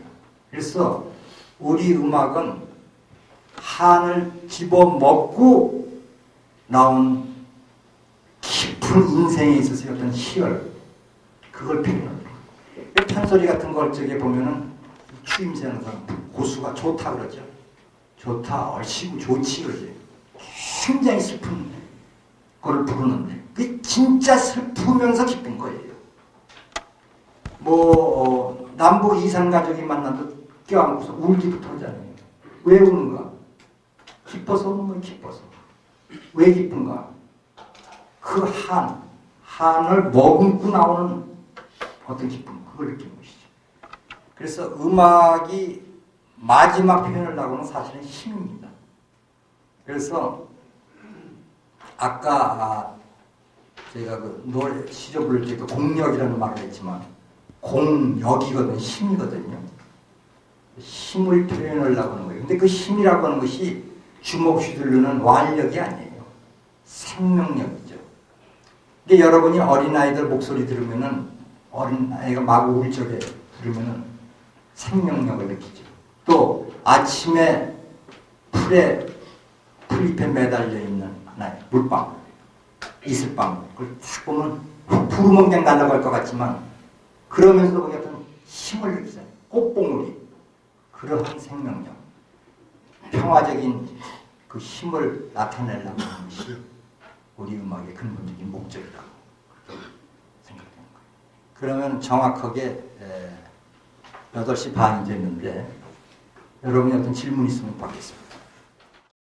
그래서 우리 음악은 한을 집어먹고 나온 깊은 인생에 있어서 어떤 희열, 그걸 표현합니다. 판소리 같은 걸 저기 보면은 추임새 하는 사람, 고수가 좋다 그러죠. 좋다, 얼씨구 좋지 그러죠. 굉장히 슬픈 거를 부르는데 그게 진짜 슬프면서 기쁜 거예요. 남북 이산 가족이 만나도 껴안고서 울기부터 하잖아요. 왜 우는가? 기뻐서 우는 거예요. 기뻐서. 왜 기쁜가? 그 한을 머금고 나오는 어떤 기쁨, 그걸 느끼는 것이죠. 그래서 음악이 마지막 표현을 하고는 사실은 힘입니다. 그래서 아까 제가 그 노래 시조 부를 때 그 공력이라는 말을 했지만 공력이거든요. 힘이거든요. 힘을 표현하려고 하는 거예요. 근데 그 힘이라고 하는 것이 주먹 휘두르는 완력이 아니에요. 생명력이죠. 근데 여러분이 어린아이들 목소리 들으면은 어린아이가 막 울 적에 들으면은 생명력을 느끼죠. 또 아침에 풀잎에 매달려 있는 하나의 물방, 이슬방, 그걸 딱 보면 부르면 그냥 날아갈 것 같지만 그러면서도 거기 어떤 힘을 느끼잖아요. 꽃봉오리, 그러한 생명력, 평화적인 그 힘을 나타내려고 하는 것이 우리 음악의 근본적인 목적이라고 생각되는 거예요. 그러면 정확하게 8시 반이 됐는데 여러분이 어떤 질문 있으면 받겠습니다.